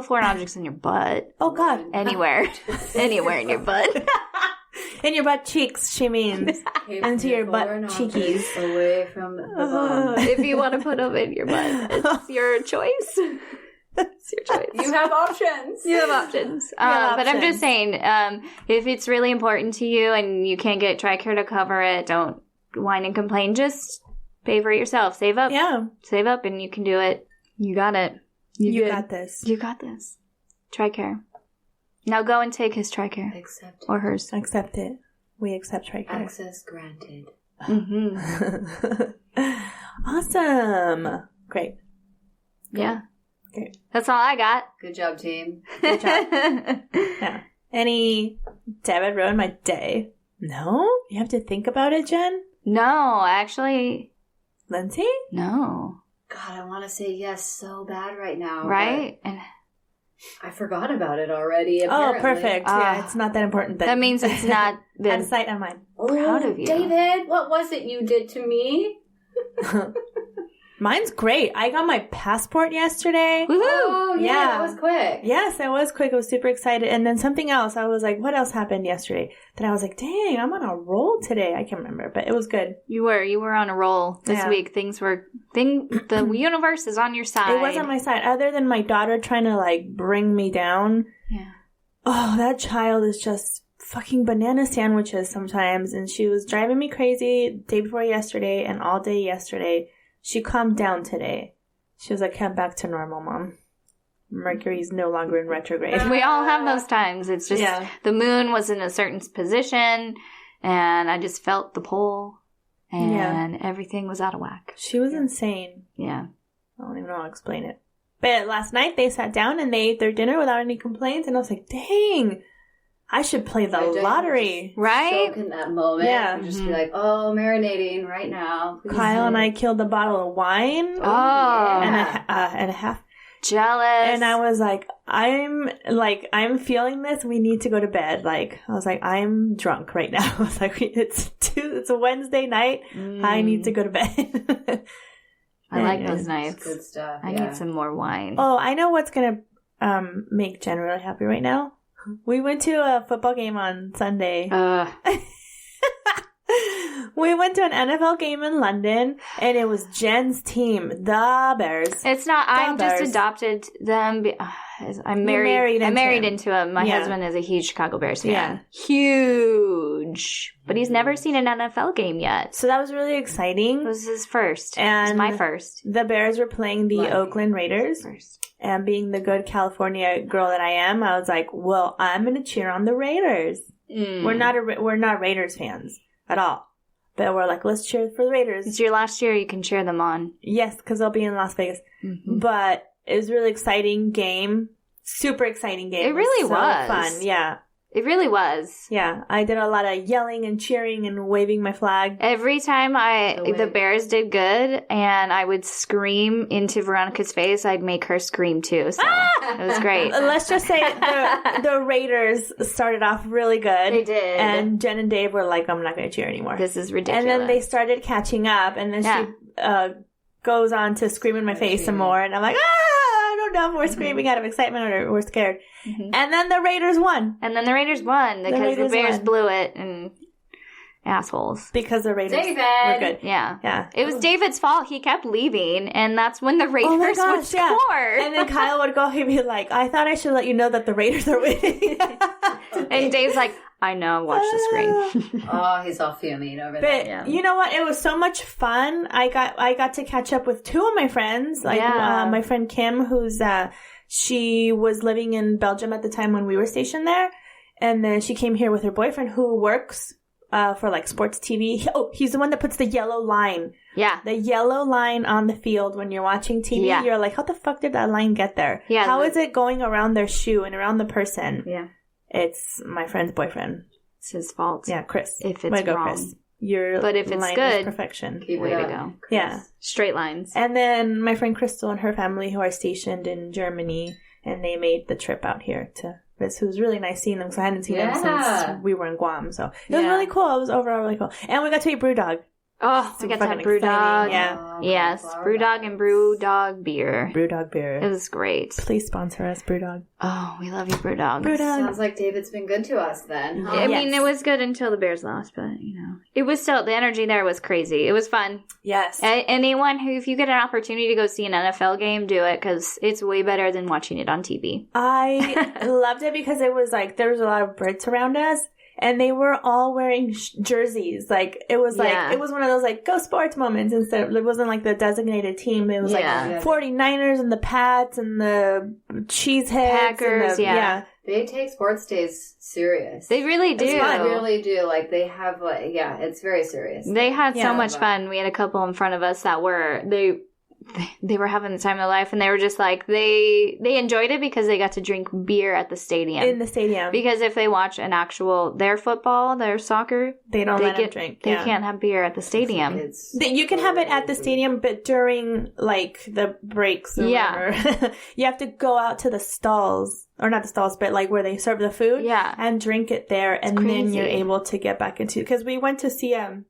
[SPEAKER 1] foreign objects in your butt.
[SPEAKER 2] Oh, God.
[SPEAKER 1] Anywhere. Anywhere in your butt.
[SPEAKER 2] In your butt cheeks, she means. Into your butt cheekies.
[SPEAKER 3] Away from the bum.
[SPEAKER 1] If you want to put them in your butt, it's your choice. It's your choice.
[SPEAKER 3] You have options.
[SPEAKER 1] But I'm just saying, if it's really important to you and you can't get TRICARE to cover it, don't whine and complain. Just pay for it yourself. Save up.
[SPEAKER 2] Yeah.
[SPEAKER 1] Save up and you can do it. You got it.
[SPEAKER 2] You got this.
[SPEAKER 1] You got this. TRICARE. Now go and take his TRICARE.
[SPEAKER 3] Accept it.
[SPEAKER 1] Or hers.
[SPEAKER 2] Accept it. We accept TRICARE.
[SPEAKER 3] Access granted.
[SPEAKER 2] Awesome. Great.
[SPEAKER 1] Yeah.
[SPEAKER 2] Great.
[SPEAKER 1] That's all I got.
[SPEAKER 3] Good job, team.
[SPEAKER 2] Good job. Yeah. Any David ruined my day? No? You have to think about it, Jen?
[SPEAKER 1] No, actually.
[SPEAKER 2] Lindsay?
[SPEAKER 1] No.
[SPEAKER 3] God, I want to say yes so bad right now.
[SPEAKER 1] Right? And
[SPEAKER 3] I forgot about it already.
[SPEAKER 2] Apparently.
[SPEAKER 3] Oh,
[SPEAKER 2] perfect. Yeah, it's not that important then.
[SPEAKER 1] that means it's not been
[SPEAKER 2] out of sight, on mind.
[SPEAKER 1] Proud of you.
[SPEAKER 3] David, what was it you did to me?
[SPEAKER 2] Mine's great. I got my passport yesterday.
[SPEAKER 1] Woohoo!
[SPEAKER 3] Oh, yeah,
[SPEAKER 2] Yeah.
[SPEAKER 3] that was quick.
[SPEAKER 2] Yes, I was quick. I was super excited. And then something else. I was like, what else happened yesterday? Then I was like, dang, I'm on a roll today. I can't remember, but it was good.
[SPEAKER 1] You were on a roll this week. The universe is on your side.
[SPEAKER 2] It was on my side. Other than my daughter trying to like bring me down.
[SPEAKER 1] Yeah.
[SPEAKER 2] Oh, that child is just fucking banana sandwiches sometimes. And she was driving me crazy day before yesterday and all day yesterday. She calmed down today. She was like, come back to normal, Mom. Mercury's no longer in retrograde.
[SPEAKER 1] We all have those times. It's just the moon was in a certain position and I just felt the pull and everything was out of whack.
[SPEAKER 2] She was insane.
[SPEAKER 1] Yeah.
[SPEAKER 2] I don't even know how to explain it. But last night they sat down and they ate their dinner without any complaints. And I was like, dang, I should play the lottery.
[SPEAKER 1] Right?
[SPEAKER 3] Soak in that moment.
[SPEAKER 2] Yeah.
[SPEAKER 3] And just be like, oh, marinating right now. Please.
[SPEAKER 2] Kyle and I killed a bottle of wine.
[SPEAKER 1] Oh.
[SPEAKER 2] And a half.
[SPEAKER 1] Jealous.
[SPEAKER 2] And I was like, I'm feeling this. We need to go to bed. Like, I was like, I'm drunk right now. I was like, it's a Wednesday night. I need to go to bed.
[SPEAKER 1] I like those nights.
[SPEAKER 3] Good stuff.
[SPEAKER 1] I need some more wine.
[SPEAKER 2] Oh, I know what's going to make Jen really happy right now. We went to a football game on Sunday. We went to an NFL game in London, and it was Jen's team, the Bears.
[SPEAKER 1] It's not. I just adopted them. I'm married. I'm married into him. My husband is a huge Chicago Bears fan.
[SPEAKER 2] Yeah.
[SPEAKER 1] Huge. But he's never seen an NFL game yet.
[SPEAKER 2] So that was really exciting.
[SPEAKER 1] It was his first.
[SPEAKER 2] And
[SPEAKER 1] it was my first.
[SPEAKER 2] The Bears were playing the Oakland Raiders. And being the good California girl that I am, I was like, well, I'm going to cheer on the Raiders. We're not Raiders fans at all. But we're like, let's cheer for the Raiders.
[SPEAKER 1] It's your last year. You can cheer them on.
[SPEAKER 2] Yes, because they'll be in Las Vegas. Mm-hmm. But it was a really exciting game. Super exciting game.
[SPEAKER 1] It really was.
[SPEAKER 2] Fun, yeah.
[SPEAKER 1] It really was.
[SPEAKER 2] Yeah, I did a lot of yelling and cheering and waving my flag.
[SPEAKER 1] Every time the Bears did good and I would scream into Veronica's face, I'd make her scream too. So it was great.
[SPEAKER 2] Let's just say the Raiders started off really good.
[SPEAKER 1] They did.
[SPEAKER 2] And Jen and Dave were like, I'm not going to cheer anymore.
[SPEAKER 1] This is ridiculous.
[SPEAKER 2] And then they started catching up, and then she goes on to scream in my face some more, and I'm like, I don't know if we're screaming out of excitement or we're scared. Mm-hmm. And then the Raiders won.
[SPEAKER 1] Because the Bears blew it, and assholes.
[SPEAKER 2] Because the Raiders were good.
[SPEAKER 1] Yeah. It was David's fault. He kept leaving, and that's when the Raiders would score.
[SPEAKER 2] And then Kyle would go, he'd be like, I thought I should let you know that the Raiders are winning.
[SPEAKER 1] And Dave's like, I know, watch the screen.
[SPEAKER 3] Oh, he's all fuming over there.
[SPEAKER 2] But you know what? It was so much fun. I got to catch up with two of my friends. My friend Kim, who's she was living in Belgium at the time when we were stationed there. And then she came here with her boyfriend who works for like sports TV. He's the one that puts the yellow line.
[SPEAKER 1] Yeah.
[SPEAKER 2] The yellow line on the field when you're watching TV. Yeah. You're like, how the fuck did that line get there? Yeah. How is it going around their shoe and around the person?
[SPEAKER 1] Yeah.
[SPEAKER 2] It's my friend's boyfriend.
[SPEAKER 1] It's his fault.
[SPEAKER 2] Yeah, Chris.
[SPEAKER 1] If it's wrong. Chris.
[SPEAKER 2] But if it's good, perfection.
[SPEAKER 1] Way to go.
[SPEAKER 2] Chris. Yeah.
[SPEAKER 1] Straight lines.
[SPEAKER 2] And then my friend Crystal and her family who are stationed in Germany, and they made the trip out here to visit. It was really nice seeing them because I hadn't seen them since we were in Guam. So it was really cool. It was overall really cool. And we got to eat BrewDog.
[SPEAKER 1] Oh, we got to have BrewDog.
[SPEAKER 2] Yeah.
[SPEAKER 1] Yes, BrewDog and BrewDog beer.
[SPEAKER 2] BrewDog beer.
[SPEAKER 1] It was great.
[SPEAKER 2] Please sponsor us, BrewDog.
[SPEAKER 1] Oh, we love you, BrewDog.
[SPEAKER 2] BrewDog.
[SPEAKER 3] Sounds like David's been good to us then. Huh?
[SPEAKER 1] I mean, it was good until the Bears lost, but, it was still, the energy there was crazy. It was fun.
[SPEAKER 2] Yes.
[SPEAKER 1] Anyone who, if you get an opportunity to go see an NFL game, do it, because it's way better than watching it on TV.
[SPEAKER 2] I loved it because it was like, there was a lot of Brits around us. And they were all wearing jerseys. Like, it was like, it was one of those, like, go sports moments instead of, it wasn't like the designated team. It was like 49ers and the Pats and the Cheeseheads.
[SPEAKER 1] Packers,
[SPEAKER 2] and
[SPEAKER 3] They take sports days serious.
[SPEAKER 1] They really do.
[SPEAKER 3] They really do. Like, they have, like, it's very serious.
[SPEAKER 1] They had so much fun. We had a couple in front of us that were, they were having the time of their life, and they were just like, they enjoyed it because they got to drink beer at the stadium.
[SPEAKER 2] In the stadium.
[SPEAKER 1] Because if they watch their football, their soccer,
[SPEAKER 2] they don't let them drink.
[SPEAKER 1] They can't have beer at the stadium.
[SPEAKER 2] You can have it at the stadium, but during, like, the breaks or whatever, you have to go out to the stalls, or not the stalls, but, like, where they serve the food, and drink it there, and then you're able to get back into, because we went to see a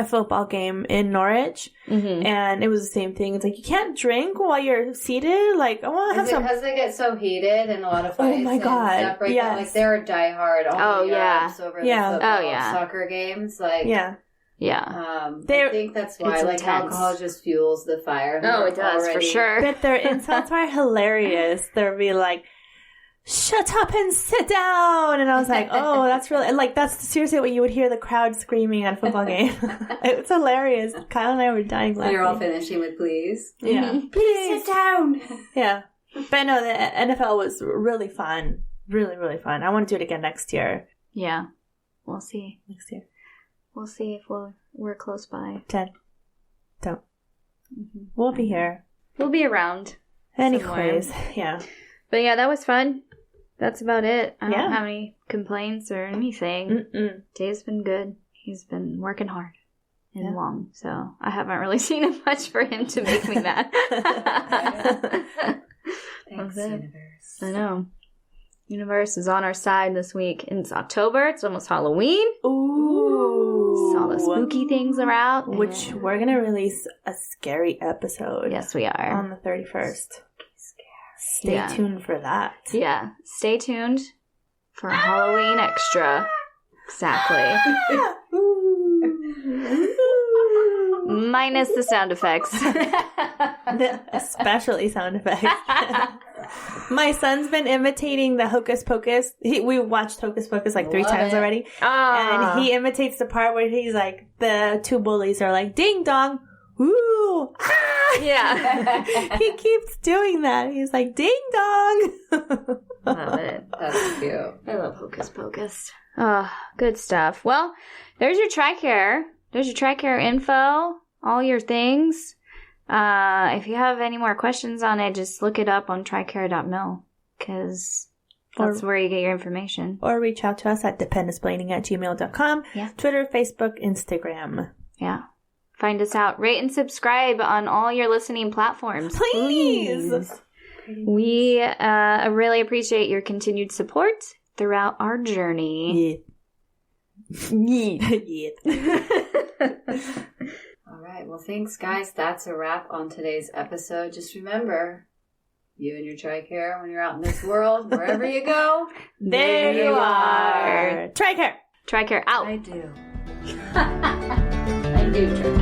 [SPEAKER 2] football game in Norwich, and it was the same thing. It's like, you can't drink while you're seated. Like, I want to have some.
[SPEAKER 3] Because they get so heated and a lot of fights.
[SPEAKER 2] Oh my god!
[SPEAKER 3] And stuff out. Like, they're diehard. Over the football, soccer games. Like,
[SPEAKER 1] yeah.
[SPEAKER 3] I think that's why, like, alcohol just fuels the fire.
[SPEAKER 1] Oh, it does for sure.
[SPEAKER 2] But their insults are hilarious. They'll be like, shut up and sit down. And I was like, oh, that's really, like, that's seriously what you would hear the crowd screaming at a football game. It's hilarious. Kyle and I were dying laughing.
[SPEAKER 3] They're all finishing with please.
[SPEAKER 2] Yeah.
[SPEAKER 3] Please sit down.
[SPEAKER 2] Yeah. But no, the NFL was really fun. Really, really fun. I want to do it again next year.
[SPEAKER 1] Yeah. We'll see.
[SPEAKER 2] Next year.
[SPEAKER 1] We'll see if we're close by.
[SPEAKER 2] 10. Don't. We'll be here.
[SPEAKER 1] We'll be around.
[SPEAKER 2] Anyways, yeah.
[SPEAKER 1] But yeah, that was fun. That's about it. I don't have any complaints or anything. Dave's been good. He's been working hard and long, so I haven't really seen much for him to make me mad.
[SPEAKER 3] Thanks, Universe.
[SPEAKER 1] I know. Universe is on our side this week. And it's October. It's almost Halloween.
[SPEAKER 2] Ooh.
[SPEAKER 1] So all the spooky things are out.
[SPEAKER 2] Which we're going to release a scary episode.
[SPEAKER 1] Yes, we are.
[SPEAKER 2] On the 31st. Stay tuned for that.
[SPEAKER 1] Yeah. Stay tuned for Halloween Extra. Exactly. Minus the sound effects.
[SPEAKER 2] Especially sound effects. My son's been imitating the Hocus Pocus. We watched Hocus Pocus like 3 times already. And he imitates the part where he's like, the 2 bullies are like, ding dong. Ooh, ah!
[SPEAKER 1] Yeah.
[SPEAKER 2] He keeps doing that. He's like, ding dong.
[SPEAKER 1] Love it.
[SPEAKER 3] That's cute.
[SPEAKER 1] I love Hocus Pocus. Oh, good stuff. Well, there's your TRICARE. There's your TRICARE info. All your things. If you have any more questions on it, just look it up on tricare.mil, because that's where you get your information.
[SPEAKER 2] Or reach out to us at dependisplaining@gmail.com.
[SPEAKER 1] Yeah.
[SPEAKER 2] Twitter, Facebook, Instagram.
[SPEAKER 1] Yeah. Find us out. Rate and subscribe on all your listening platforms.
[SPEAKER 2] Please.
[SPEAKER 1] We really appreciate your continued support throughout our journey.
[SPEAKER 2] Yeah.
[SPEAKER 3] All right. Well, thanks, guys. That's a wrap on today's episode. Just remember, you and your TRICARE, when you're out in this world, wherever you go,
[SPEAKER 2] there you are. TRICARE.
[SPEAKER 1] TRICARE out.
[SPEAKER 3] I do.
[SPEAKER 1] I do, TRICARE.